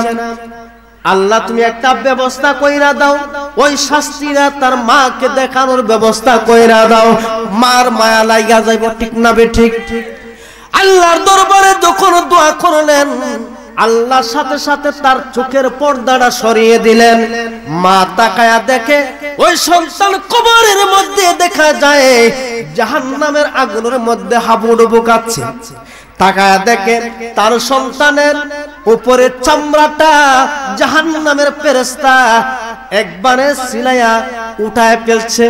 আল্লাহ তুমি একটা ব্যবস্থা কইরা দাও, ওই শাস্তিরা তার মাকে দেখানোর ব্যবস্থা কইরা দাও, মার মায়া লাগা যাইব, ঠিক না ঠিক? আল্লাহর দরবারে যখন দোয়া করলেন, আল্লাহর সাথে সাথে তার চোখের পর্দাটা সরিয়ে দিলেন। মা তাকায়া দেখে ওই সন্তান কবরের মধ্যে দেখা যায় জাহান্নামের আগুনের মধ্যে হাবুডুবু কাচ্ছে। তাকায়া দেখে তার সন্তানের উপরে চামড়াটা জাহান্নামের ফেরেশতা একবারে সিলাইয়া উঠায় ফেলছে।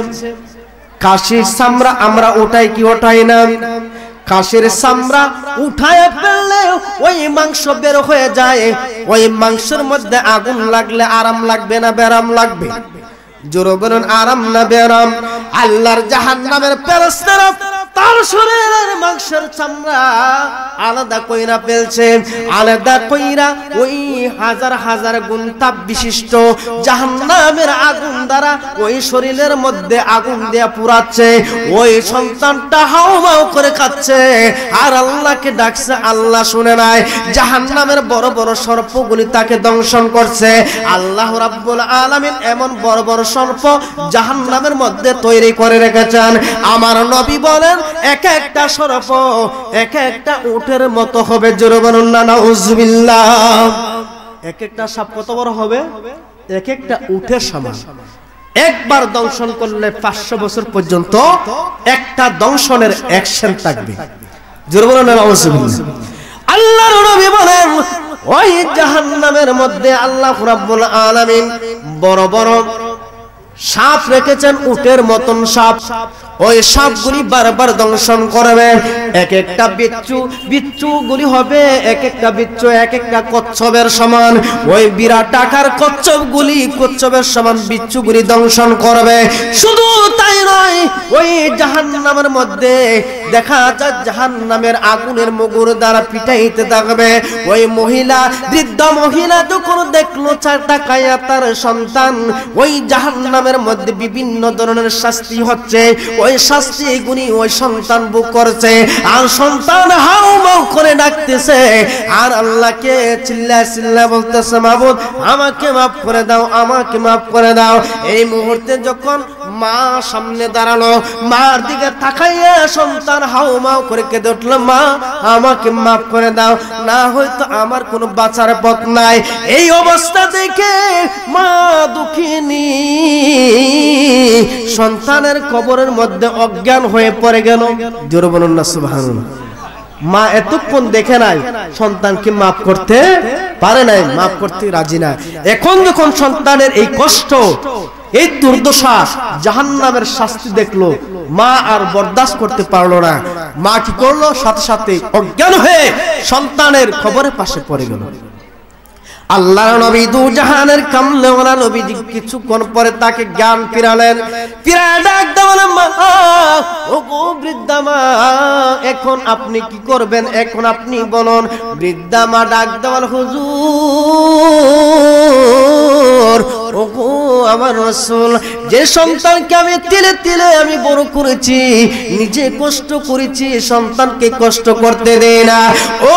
কাশির চামড়া আমরা উঠাই কি উঠাই না? কাশের চামড়া উঠায় ফেললে ওই মাংস বের হয়ে যায়। ওই মাংসের মধ্যে আগুন লাগলে আরাম লাগবে না বেরাম লাগবে? জোরে বলুন, আরাম না বেরাম? আল্লাহর জাহান্নামের ফেরেশতারা তার শরীরের মাংসের চামড়া আলাদা কইরা ফেলছে, আলাদা কইরা ওই হাজার হাজার গুণ তাপ বিশিষ্ট জাহান্নামের আগুন দ্বারা ওই শরীরের মধ্যে আগুন দিয়ে পুরাচ্ছে। ওই সন্তানটা হাউমাউ করে খাচ্ছে আর আল্লাহকে ডাকছে, আল্লাহ শুনে নাই। জাহান্নামের বড় বড় সর্পগুলি তাকে দংশন করছে। আল্লাহ রাব্বুল আলামিন এমন বড় বড় সর্প জাহান্নামের মধ্যে তৈরি করে রেখেছেন। আমার নবী বলেন, এক একটা সর্প এক একটা উটের মতো হবে। জোরে বলুন না নাউজুবিল্লাহ। এক একটা সাপ কত বড় হবে? এক একটা উটের সমান। একবার দংশন করলে 500 বছর পর্যন্ত একটা দংশনের অ্যাকশন থাকবে। জোরে বলুন না নাউজুবিল্লাহ। আল্লাহর নবী বলেন, ওই জাহান্নামের মধ্যে আল্লাহ রাব্বুল আলামিন বড় বড় সাপ রেখেছেন, উটের মতন সাপ। ওই সাপগুলি বারবার দংশন করবে। এক একটা বিচ্ছুগুলি হবে, এক একটা বিচ্ছু এক একটা কচ্ছপের সমান। ওই বিরাট আকার কচ্ছপের সমান বিচ্ছুগুলি দংশন করবে। শুধু তাই নয়, ওই জাহান্নামের মধ্যে দেখা যায় জাহান্নামের আগুনের মুগুর দ্বারা পিটাইতে থাকবে। ওই মহিলা, বৃদ্ধ মহিলা যখন দেখলো তাকায়া তার সন্তান ওই জাহান্নামের মধ্যে বিভিন্ন ধরনের শাস্তি হচ্ছে, ওই শাস্তি গুনি ওই সন্তান বুক করছে আর সন্তান হাউমাউ করে ডাকতেছে আর আল্লাহকে চিল্লায় চিল্লায় বলতেছে মাবুদ আমাকে মাফ করে দাও, আমাকে মাফ করে দাও। এই মুহূর্তে যখন মা সামনে দাঁড়ালো, মার দিকে তাকাইয়া সন্তান হাউমাউ করে কেঁদে উঠল, মা আমাকে মাফ করে দাও, না হয়তো আমার কোনো বাঁচার পথ নাই। এই অবস্থা দেখে মা দুঃখিনী সন্তানের কবরের মধ্যে অজ্ঞান হয়ে পড়ে গেল। জোরে বলুন না সুবহানাল্লাহ। মা এতক্ষণ দেখে নাই, সন্তানকে মাফ করতে পারে নাই, মাফ করতে রাজি না। এখন যখন সন্তানের এই কষ্ট, এই দুর্দশা, জাহান্নামের শাস্তি দেখলো, মা আর বরদাস্ত করতে পারলো না। মা কি করলো? সাথে সাথে অজ্ঞান হয়ে সন্তানের কবরের পাশে পড়ে গেল। আল্লাহর নবী দু জাহানের কামলেওয়ালা নবী কিছুক্ষণ পরে তাকে জ্ঞান ফিরালেন। ফিরায় ডাক দেওয়াল, মা ও গো বৃদ্ধা মা, এখন আপনি কি করবেন? এখন আপনি বলুন। বৃদ্ধা মা ডাক দেওয়াল, হুজুর ও গো আমার রাসূল, যে সন্তানকে আমি তিলে তিলে আমি বড় করেছি, নিজে কষ্ট করেছি, সন্তানকে কষ্ট করতে দেই না। ও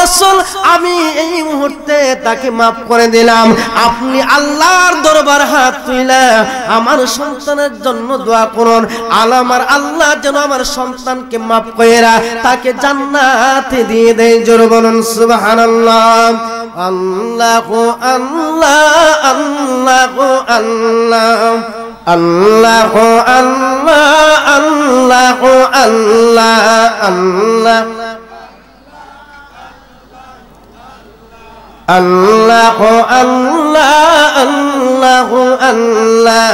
রাসূল, আমি এই মুহূর্তে তাকে মাফ করে দিলাম। আপনি আল্লাহর দরবার হাত তুলে আমার সন্তানের জন্য দোয়া করুন, আমার আল্লাহ যেন আমার সন্তানকে মাফ কইরা তাকে জান্নাতে দিয়ে দেয়। জোরে বলুন সুবহানাল্লাহ। আল্লাহু আল্লাহ আল্লাহু আল্লাহ আল্লাহু আল্লাহ আল্লাহু আল্লাহ আল্লাহ আল্লাহ আল্লাহ আল্লাহ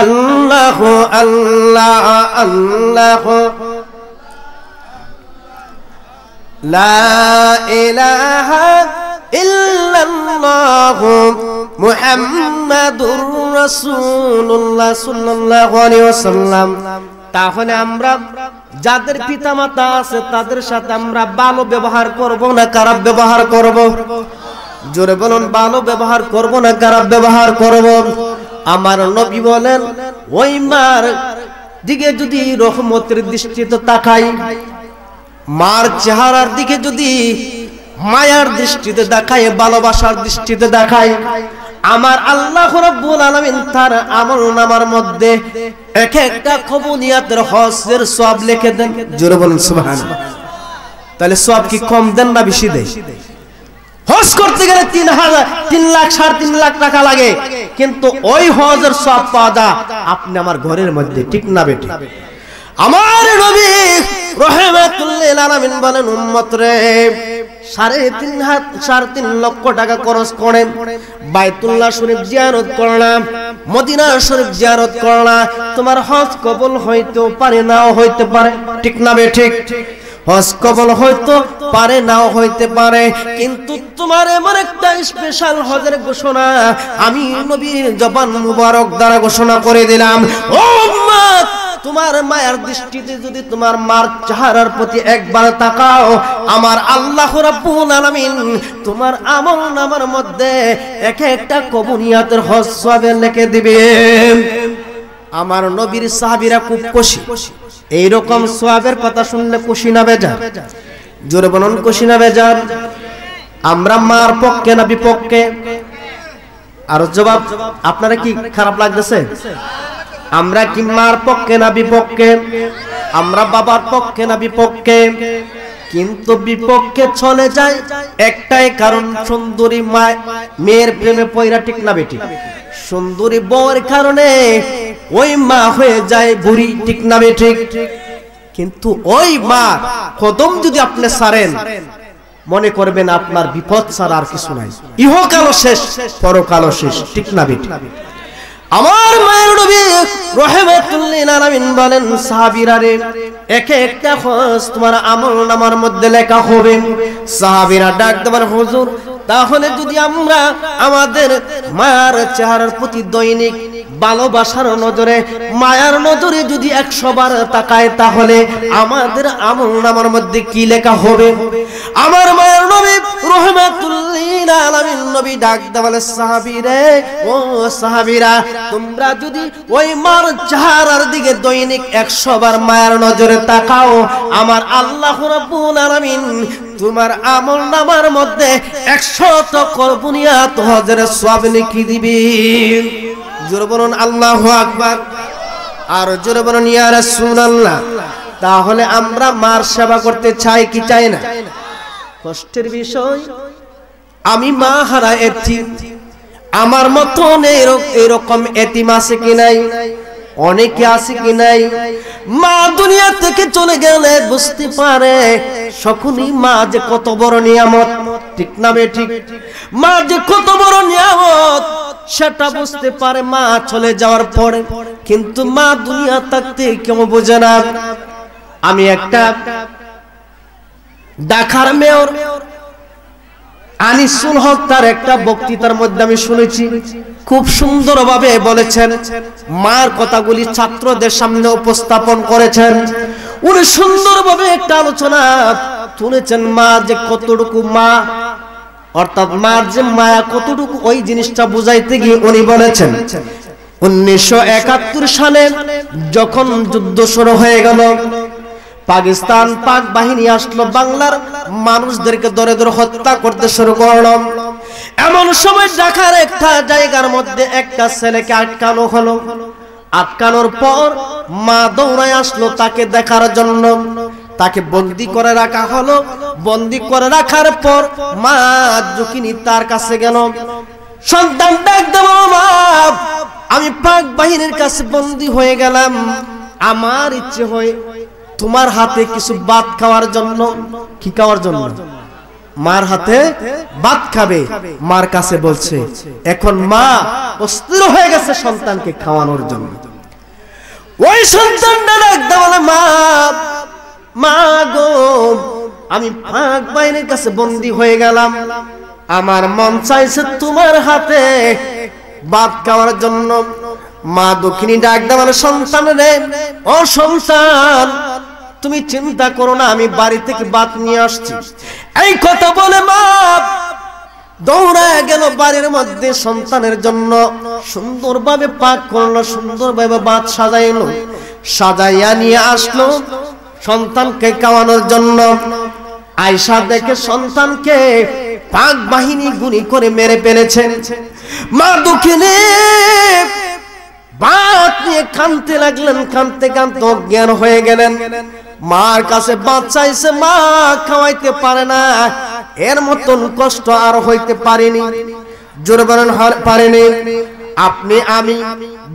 আল্লাহ আল্লাহ আল্লাহ লা ইলাহা ইল্লাল্লাহ মুহাম্মাদুর রাসূলুল্লাহ সাল্লাল্লাহু আলাইহি ওয়াসাল্লাম। তাহলে আমরা যাদের পিতামাতা আছে তাদের সাথে আমরা ভালো ব্যবহার করব না খারাপ ব্যবহার করব? জোরে বলুন, ভালো ব্যবহার করব না খারাপ ব্যবহার করব? আমার নবী বলেন, ওই মার দিকে যদি রহমতের দৃষ্টিতে তাকাই, মার চেহারার দিকে যদি মায়ার দৃষ্টিতে দেখায়, ভালোবাসার দৃষ্টিতে দেখায়, আমার আল্লাহ রাব্বুল আলামিন তার আমলনামার মধ্যে এক একটা কবুলিয়াতের হজের সওয়াব লিখে দেন। জোরে বলুন সুবহানাল্লাহ। তাহলে সওয়াব কি কম দেন না বেশি দেয়? হজ করতে গেলে 3 লাখ 3.5 লাখ টাকা লাগে, কিন্তু ওই হজের সওয়াব পাওয়া যায় আপনি আমার ঘরের মধ্যে, ঠিক না বেটি? আমার নবী রাহমাতুল লিল আলামিন বলেন, উম্মত রে, 3.5 লক্ষ টাকা খরচ করে বাইতুল্লাহ শরীফ জিয়ারত করলাম, মদিনা শরীফ জিয়ারত করলাম, তোমার হজ কবুল হইতে পারে নাও হইতে পারে, ঠিক না বে ঠিক? হজ কবুল হইতে পারে নাও হইতে পারে, কিন্তু তোমার এমন একটা স্পেশাল হজের ঘোষণা আমি নবীর জবান মুবারক দ্বারা ঘোষণা করে দিলাম। ও উম্মত, তোমার মায়ের দৃষ্টিতে যদি তোমার মার চেহারার প্রতি একবার তাকাও, আমার আল্লাহ রাব্বুল আলামিন তোমার আমলনামার মধ্যে এক একটা কবুলিয়াতের হজ সওয়াবে লিখে দিবে। আমার নবীর সাহাবীরা খুব খুশি। এই রকম সওয়াবের কথা শুনলে খুশি না বেজার? জোরে বলুন, খুশি না বেজার? আমরা মার পক্ষে না বিপক্ষে? আর জবাব, আপনারা কি খারাপ লাগতেছে? আমরা কি মার পক্ষে না বিপক্ষে? আমরা বাবার পক্ষে না বিপক্ষে? কিন্তু বিপক্ষে চলে যায় একটাই কারণ, সুন্দরী মেয়ের প্রেমে পয়রা, ঠিক না বেটি? সুন্দরী বউয়ের কারণে ওই মা হয়ে যায় বুড়ি, ঠিক না বেটি? কিন্তু ওই মা কদম যদি আপনি ছাড়েন, মনে করবেন আপনার বিপদ ছাড়া আর কিছু নাই, ইহকালও শেষ পরকালও শেষ, ঠিক না বেটি? আমার মায়ের নবী রাহমাতুল লিল আলামিন বলেন, সাহাবীরা রে, এক একটা হজ তোমার আমলনামার মধ্যে লেখা হবে। সাহাবীরা ডাক দেবার, হুজুর, তাহলে যদি আমরা আমাদের মায়ের চেহারার প্রতি দৈনিক ভালোবাসার নজরে, মায়ার নজরে যদি 100 বার তাকায়, তাহলে আমাদের আমলনামার মধ্যে কি লেখা হবে? আমার মায়ের নবী রাহমাতুল লিল আলামিন নবী ডাক দে বলে সাহাবীরে ও সাহাবীরা তোমরা যদি ওই মার চেহারার দিকে দৈনিক 100 বার মায়ের নজরে তাকাও আমার আল্লাহ রাব্বুল আলামিন তোমার আমলনামার মধ্যে 100 তকবুনিয়াত হজের সওয়াব লিখে দিবেন জোরে বলুন আল্লাহু আকবার আর জোরে বলুন ইয়া রাসূলুল্লাহ তাহলে আমরা মার সেবা করতে চাই কি চাই না কষ্টের বিষয় আমি মা হারা এতিম আমার মতন এরকম এতিম আছে কি নাই অনেকে আছে কি নাই মা দুনিয়া থেকে চলে গেলে বুঝতে পারে সকলই মা যে কত বড় নিয়ামত ঠিক না ঠিক মা যে কত বড় নিয়ামত সেটা বুঝতে পারে মা চলে যাওয়ার পরে কিন্তু মা দুনিয়া থাকতে কেউ বোঝে না আমি একটা ঢাকার মেয়র আনিসুল হক তার একটা বক্তৃতার মধ্যে আমি শুনেছি খুব সুন্দরভাবে বলেছেন মার কথাগুলি ছাত্রদের সামনে উপস্থাপন করেছেন উনি সুন্দরভাবে একটা আলোচনা তুলেছেন মা যে কতটুকু মা অর্থাৎ মার যে মায়া কতটুকু ওই জিনিসটা বুঝাইতে গিয়ে উনি বলেছেন 1971 সালে যখন যুদ্ধ শুরু হয়ে গেল পাকিস্তান পাক বাহিনী আসলো বাংলার মানুষদেরকে ধরে ধরে হত্যা করতে শুরু করলো এমন সময় ঢাকার একটা জায়গার মধ্যে একটা ছেলেকে আটকানো হলো আটকানোর পর মা দৌড়ায় আসলো তাকে দেখার জন্য তাকে বন্দী করে রাখা হলো বন্দী করে রাখার পর মা যুকিনি তার কাছে গেল সন্তান ডাক দেব মা আমি পাক বাহিনীর কাছে বন্দী হয়ে গেলাম আমার ইচ্ছে হয় তোমার হাতে কিছু ভাত খাওয়ার জন্য কি খাওয়ার জন্য মার হাতে ভাত খাবে মার কাছে বলছে এখন মা অস্থির হয়ে গেছে সন্তানকে খাওয়ানোর জন্য ওই সন্তানটা ডাকতে বলে মা মা গো আমি পাক বাহিনীর কাছে বন্দী হয়ে গেলাম আমার মন চাইছে তোমার হাতে ভাত খাওয়ার জন্য মা দক্ষিণী ডাকতে বলে সন্তান রে ও সন্তান তুমি চিন্তা করো না আমি বাড়ি থেকে ভাত নিয়ে আসছি এই কথা বলে মা দৌড়ায় গেল বাড়ির মধ্যে সন্তানের জন্য সুন্দরভাবে পাক করলো সুন্দরভাবে ভাত সাজাইলো সাজাইয়া নিয়ে আসলো সন্তানকে খাওয়ানোর জন্য আয়েশা দেখে সন্তানকে পাক বাহিনী গুলি করে মেরে ফেলেছে মা দুঃখিনী ভাত নিয়ে কাঁদতে লাগলেন কাঁদতে কাঁদতে অজ্ঞান হয়ে গেলেন মার কাছে ভাত চাইছে মা খাওয়াইতে পারে না এর মতন কষ্ট আর হইতে পারেনি জোরে বলেন পারেনি আপনি আমি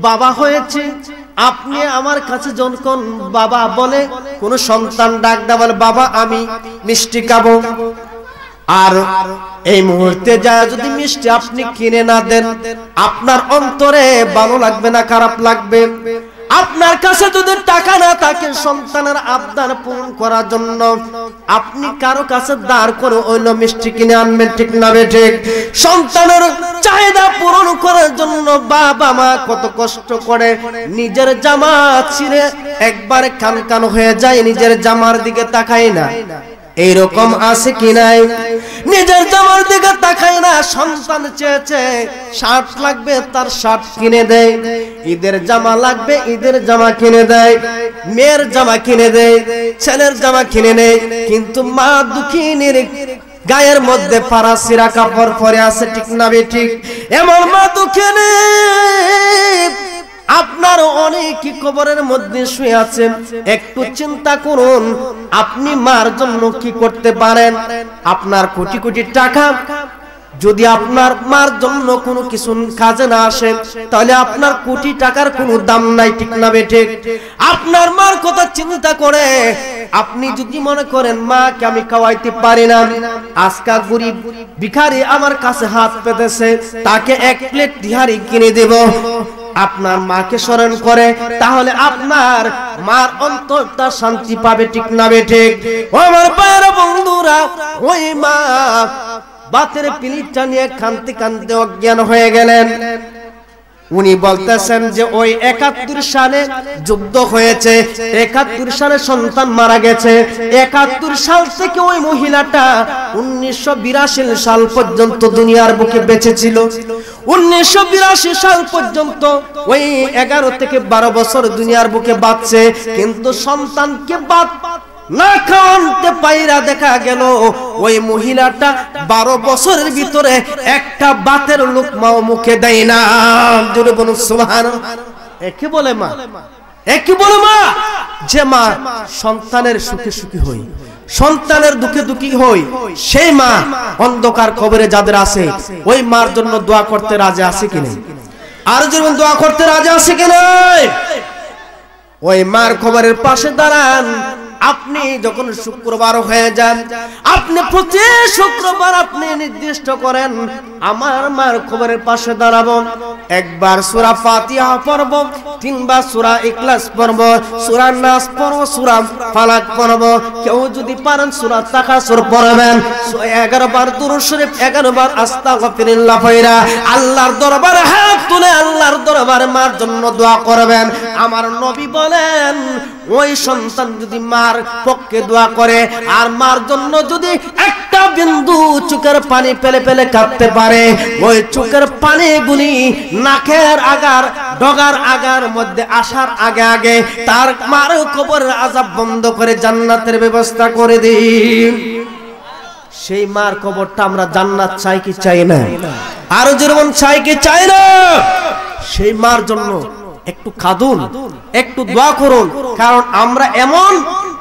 বাবা হয়েছি আপনি আমার কাছে যখন বাবা বলে কোন সন্তান ডাক দেয় বলে বাবা আমি মিষ্টি খাবো আর এই মুহূর্তে যায় যদি মিষ্টি আপনি কিনে না দেন আপনার অন্তরে ভালো লাগবে না খারাপ লাগবে আপনার কাছে যদি টাকা না থাকে সন্তানের আবদার পূরণ করার জন্য আপনি কারো কাছে দাঁড় করে অন্য মিষ্টি কিনে আনবেন ঠিক না ঠিক সন্তানের চাহিদা পূরণ করার জন্য বাবা মা কত কষ্ট করে নিজের জামা ছিঁড়ে একবারে কান কান হয়ে যায় নিজের জামার দিকে তাকায় না এইরকম আছে কি নাই নিজের জামার দিকে তাকায় না সন্তান চেয়েছে শার্ট লাগবে তার শার্ট কিনে দেয় ঈদের জামা লাগবে ঈদের জামা কিনে দেয় মেয়ের জামা কিনে দেয় ছেলের জামা কিনে নেয় কিন্তু মা দুঃখিনীর গায়ের মধ্যে পারাসিরা কাপড় পরে আছে ঠিক না ঠিক এমন মা দুঃখিনী আপনার অনেক কবরের মধ্যে শুয়ে আছেন একটু চিন্তা করুন আপনি মার জন্য কি করতে পারেন আপনার কোটি কোটি টাকা যদি আপনার মার জন্য কোনো কিছু কাজে না আসে তাহলে আপনার কোটি টাকার কোনো দাম নাই ঠিক না ঠিক আপনার মার কথা চিন্তা করে আপনি যদি মনে করেন মাকে আমি খাওয়াইতে পারি না আজকা গরিব ভিখারি আমার কাছে হাত পেতেছে তাকে এক প্লেট তিহারি কিনে দেব আপনার মাকে স্মরণ করে তাহলে আপনার মার অন্তরটা শান্তি পাবে ঠিক না ঠিক ও আমার ভাইরা বন্ধুরা ওই মা ভাতের প্লেটটা নিয়ে কাঁদতে কাঁদতে অজ্ঞান হয়ে গেলেন উনি বলতেছেন যে ওই 71 সালে যুদ্ধ হয়েছে, 71 সালে সন্তান মারা গেছে। 71 সাল থেকে ওই মহিলাটা 1982 সাল পর্যন্ত দুনিয়ার বুকে বেঁচে ছিল। 1982 সাল পর্যন্ত ওই 11 থেকে 12 বছর দুনিয়ার বুকে বাঁচছে, কিন্তু সন্তানকে না খাওয়াতে পাইরা দেখা গেল ওই মহিলাটা 12 বছরের ভিতরে একটা বাতের লোকমাও মুখে দেয় না। জোরে বলুন সুবহানাল্লাহ। একে বলে মা, একে বলে মা যে মা সন্তানের সুখে সুখী হই, সন্তানের দুঃখে দুঃখী হই। সেই মা অন্ধকার কবরে যাদের আছে ওই মার জন্য দোয়া করতে রাজি আছে কি নেই? আর যেমন দোয়া করতে রাজি আছে কি নেই? ওই মার কবরের পাশে দাঁড়ান। আপনি যখন শুক্রবার হয়ে যান, আপনি প্রতি শুক্রবার আপনি নির্দিষ্ট করেন আমার মার কবরের পাশে দাঁড়াবো, একবার সূরা ফাতিহা পড়ব, 3 বার সূরা ইখলাস পড়ব, সূরা নাস পড়ব, সূরা ফালাক পড়ব, কেউ যদি পারেন সূরা তাকাসুর পড়বেন, 11 বার দুরূদ শরীফ, 11 বার আস্তাগফিরুল্লাহ পড়া আল্লাহর দরবারে হাত তুলে আল্লাহর দরবারে মার জন্য দোয়া করবেন। আমার নবী বলেন ওই সন্তান যদি মার পক্ষে দোয়া করে আর মার জন্য যদি একটা বিন্দু চোখের পানি ফেলে ফেলে কাঁদতে পারে, ওই চোখের পানিগুলি নাকের আগার ডগার আগার মধ্যে আসার আগে আগে তার মার কবরের আযাব বন্ধ করে জান্নাতের ব্যবস্থা করে দিন। সেই মার কবরটা আমরা জান্নাত চাই কি চাই না? আর যেমন চাই কি চাই না? সেই মার জন্য একটু কাঁদুন, একটু দোয়া করুন, কারণ আমরা এমন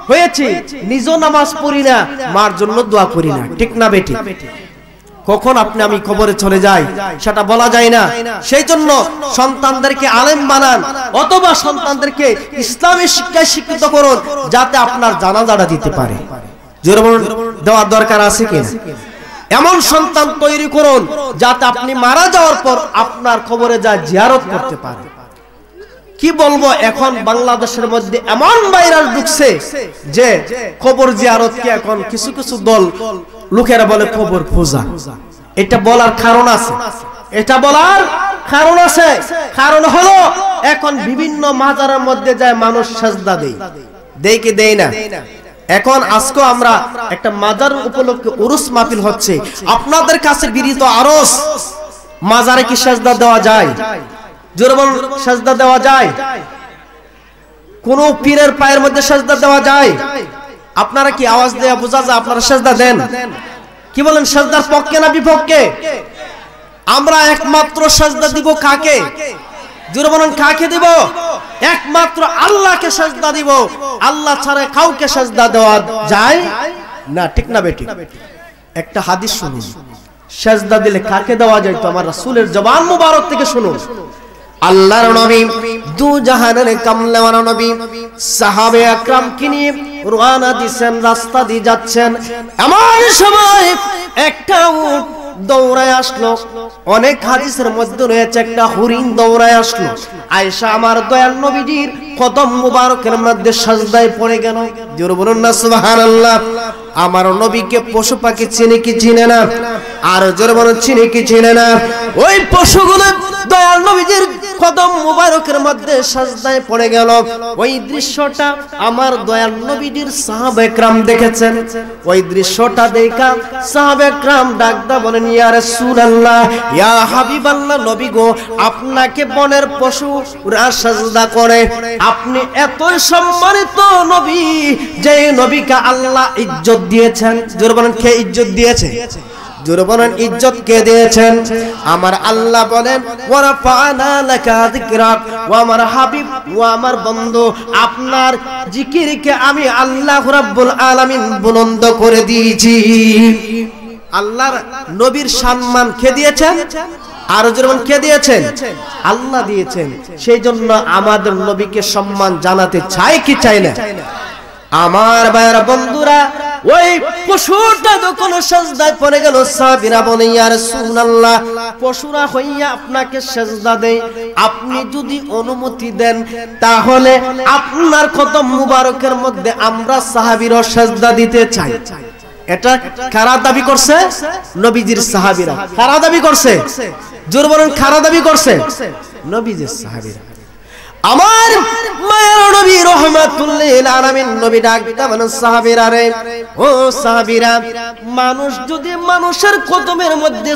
হয়েছে নিজ নামাজ পড়ি না, মার জন্য দোয়া করি না। ঠিক না বেটি? কখন আপনি আমি কবরে চলে যাই সেটা বলা যায় না। সেই জন্য সন্তানদেরকে আলেম বানান অথবা সন্তানদেরকে ইসলামী শিক্ষায় শিক্ষিত করুন যাতে আপনার জানাজাটা দিতে পারে। যেমন দেওয়ার দরকার আছে কিনা? এমন সন্তান তৈরি করুন যাতে আপনি মারা যাওয়ার পর আপনার কবরে যা জিয়ারত করতে পারে। কি বলবো, এখন বাংলাদেশের মধ্যে এমন ভাইরাস ঢুকছে যে কবর জিয়ারতকে এখন কিছু কিছু দল লোকেরা বলে কবর পূজা। এটা বলার কারণ আছে, এটা বলার কারণ আছে। কারণ হলো এখন বিভিন্ন মাজারের মধ্যে যায় মানুষ সাজদা দেয়, দেয় কি দেয় না? এখন আজকে আমরা একটা মাজার উপলক্ষে উরুস মাহফিল হচ্ছে, আপনাদের কাছে বিনীত আরজ, মাজারে কি সাজদা দেওয়া যায়? জোরে বলুন, সাজদা দেওয়া যায়? কোন পীরের পায়ের মধ্যে সাজদা দেওয়া যায়? আপনারা কি আওয়াজ দেয়া বোঝা যায় আপনারা সাজদা দেন? কি বলেন, সাজদার পক্ষে না বিপক্ষে? আমরা একমাত্র সাজদা দিব কাকে? জোরে বলুন, কাকে দিব? একমাত্র আল্লাহকে সাজদা দিব। আল্লাহ ছাড়া কাউকে সাজদা দেওয়া যায় না। ঠিক না বেটি? একটা হাদিস শুনুন, সাজদা দিলে কাকে দেওয়া যায় তো আমার রাসূলের জবান মুবারক থেকে শুনুন। আল্লাহর নবী দু জাহানের কামলাওয়ালা নবী সাহাবে আকরাম কে নিয়ে রওনা দিয়েছেন, রাস্তা দিয়ে যাচ্ছেন। এমন সময় একটা উট দৌড়ায় আসলো। অনেক হাদিসের মধ্যে রয়েছে একটা হরিণ দৌড়ায় আসলো। আয়েশা আমার দয়াল নবীজির কদম মুবারকের মধ্যে সাজদায় পড়ে গেল। জোরে বলুন না সুবহানাল্লাহ। আমার নবীকে পশু পাখি চিনে কি চিনে না? আর জোরে বলুন, চিনে কি চিনে না? ওই পশুগুলো দয়াল নবীজির কদম মুবারকের মধ্যে সাজদায় পড়ে গেল। ওই দৃশ্যটা আমার দয়াল নবীজির সাহাবায়ে কেরাম দেখেছেন। ওই দৃশ্যটা দেখা সাহাবায়ে কেরাম ডাকদা বলেন, ইয়া রাসূলুল্লাহ, ইয়া হাবিবাল্লাহ, নবী গো, আপনাকে বনের পশুরা সাজদা করে। আপনি এতই সম্মানিত নবী যে নবীকে আল্লাহ ইজ্জত দিয়েছেন। জোরে বলেন, কে ইজ্জত দিয়েছে? জোরে বলেন, ইজ্জত কে দিয়েছেন? আমার আল্লাহ বলেন, ওয়ারাফানা লাকা যিকরাক, ও আমার হাবিব, ও আমার বন্ধু, আপনার জিকিরকে আমি আল্লাহ রাব্বুল আলামিন বুলন্দ করে দিয়েছি। আল্লাহর নবীর সম্মান কে দিয়েছেন? আর যেমন কে দিয়েছেন? আল্লাহ দিয়েছেন। সেই জন্য আমাদের নবীকে সম্মান জানাতে চাই কি চাই না? আমার ভাইরা বন্ধুরা, ওই পশুটা যখন সাজদায় পড়ে গেল, সাহাবীরা বলে, ইয়া রাসূলুল্লাহ, পশুরা হইয়া আপনাকে সাজদা দেয়, আপনি যদি অনুমতি দেন তাহলে আপনার কদম মুবারকের মধ্যে আমরা সাহাবীরা সাজদা দিতে চাই। এটা কারা দাবি করছে? নবীজির সাহাবীরা। কারা দাবি করছে? জোর বলেন, কারা দাবি করছে? নবীজির সাহাবীরা। আমার মায়ের নবী রাহমাতুল লিল আলামিন নবী ডাকতে বলেন সাহাবীরা রে, ও সাহাবীরা, মানুষ যদি মানুষের কদমের মধ্যে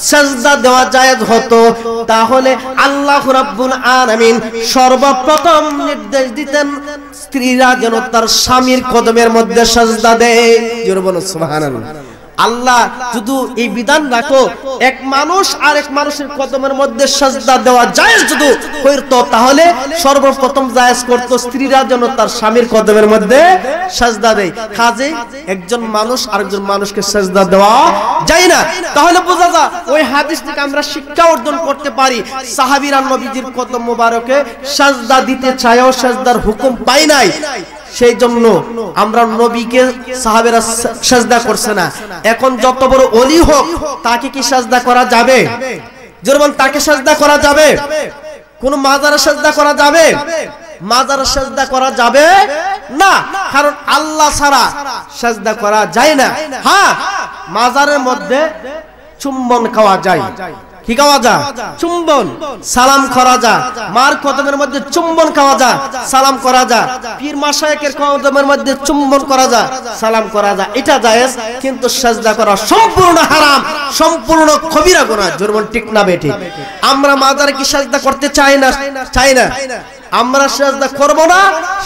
সিজদা দেওয়া জায়েজ হতো তাহলে আল্লাহ রাব্বুল আলামিন সর্বপ্রথম নির্দেশ দিতেন স্ত্রীরা যেন তার স্বামীর কদমের মধ্যে সিজদা দেয়। জোরে বলুন সুবহানাল্লাহ। আল্লাহ যদি এই বিধান রাখো এক মানুষ আর এক মানুষের কদমের মধ্যে সিজদা দেওয়া জায়েজ যদি করতো তাহলে সর্বপ্রথম জায়েজ করতো স্ত্রীরা যেন তার স্বামীর কদমের মধ্যে সিজদা দেয়। কাজে একজন মানুষ আরেকজন মানুষকে সিজদা দেওয়া যায় না। তাহলে বোঝা যায় ওই হাদিস থেকে আমরা শিক্ষা অর্জন করতে পারি সাহাবীরা নবীজির কদম মোবারকে সিজদা দিতে চায়ও সিজদার হুকুম পায় নাই, সেই জন্য আমরা নবীকে সাহাবেরা সিজদা করছে না। এখন যত বড় ওলি হোক তাকে কি সিজদা করা যাবে? যেমন তাকে সিজদা করা যাবে? কোন মাজারে সিজদা করা যাবে? মাজারে সিজদা করা যাবে না, কারণ আল্লাহ ছাড়া সিজদা করা যায় না। হ্যাঁ, মাজারের মধ্যে চুম্বন খাওয়া যায়। কি খাওয়া যায়? চুম্বন। সালাম করা যায়, মার কদমের মধ্যে চুম্বন খাওয়া যায়, সালাম করা যায়। পীর মাশায়েখের কদমের মধ্যে চুম্বন করা যায়, সালাম করা যায়, এটা জায়েজ। কিন্তু সিজদা করা সম্পূর্ণ হারাম, সম্পূর্ণ কবিরা গুনাহ। জোরবন ঠিক না বেঠিক? আমরা মাজারে কি সিজদা করতে চাই না? চাই না। আমরা সিজদা করব না,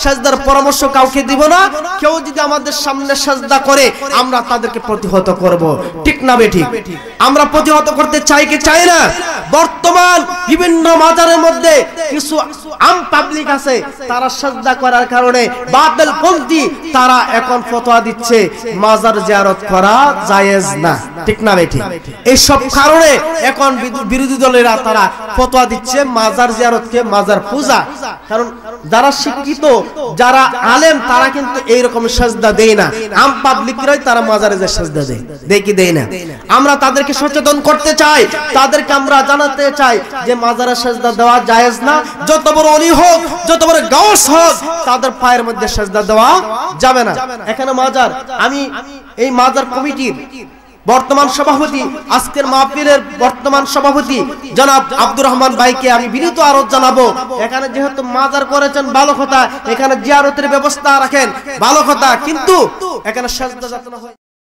সিজদার পরামর্শ কাউকে দিব না। কেউ যদি আমাদের সামনে সিজদা করে আমরা তাদেরকে প্রতিহত করব। ঠিক না বেঠিক? আমরা প্রতিহত করতে চাই কি চাই না? বর্তমান বিভিন্ন মাজারের মধ্যে কিছু আম পাবলিক আছে, তারা সিজদা করার কারণে বাতিল পন্থী, তারা এখন ফতোয়া দিচ্ছে মাজার জিয়ারত করা জায়েজ না। ঠিক না বেঠিক? এই সব কারণে এখন বিরোধী দলেরা তারা ফতোয়া দিচ্ছে মাজার জিয়ারতকে মাজার পূজা। কারণ যারা শিক্ষিত, যারা আলেম, তারা কিন্তু এইরকম সিজদা দেয় না। আম পাবলিকরাই তারা মাজারে যে সিজদা দেয়, দেয় কি দেয় না? আমরা তাদেরকে সচেতন করতে চাই, তাদেরকে আমরা জানাতে চাই যে মাজারে সিজদা দেওয়া জায়েজ না। যত বড় ওলি হোক, যত বড় গাউস হোক, তাদের পায়ের মধ্যে সিজদা দেওয়া যাবে না। এখানে মাজার, আমি এই মাজার কমিটির বর্তমান সভাপতি, আজকের মাহফিলের বর্তমান সভাপতি জনাব আব্দুর রহমান ভাইকে আমি বিনীত আরজ জানাবো, এখানে যেহেতু মাজার করেছেন ভালো কথা, এখানে জিয়ারতের ব্যবস্থা রাখেন ভালো কথা, কিন্তু এখানে সিজদা যাতে না হয়।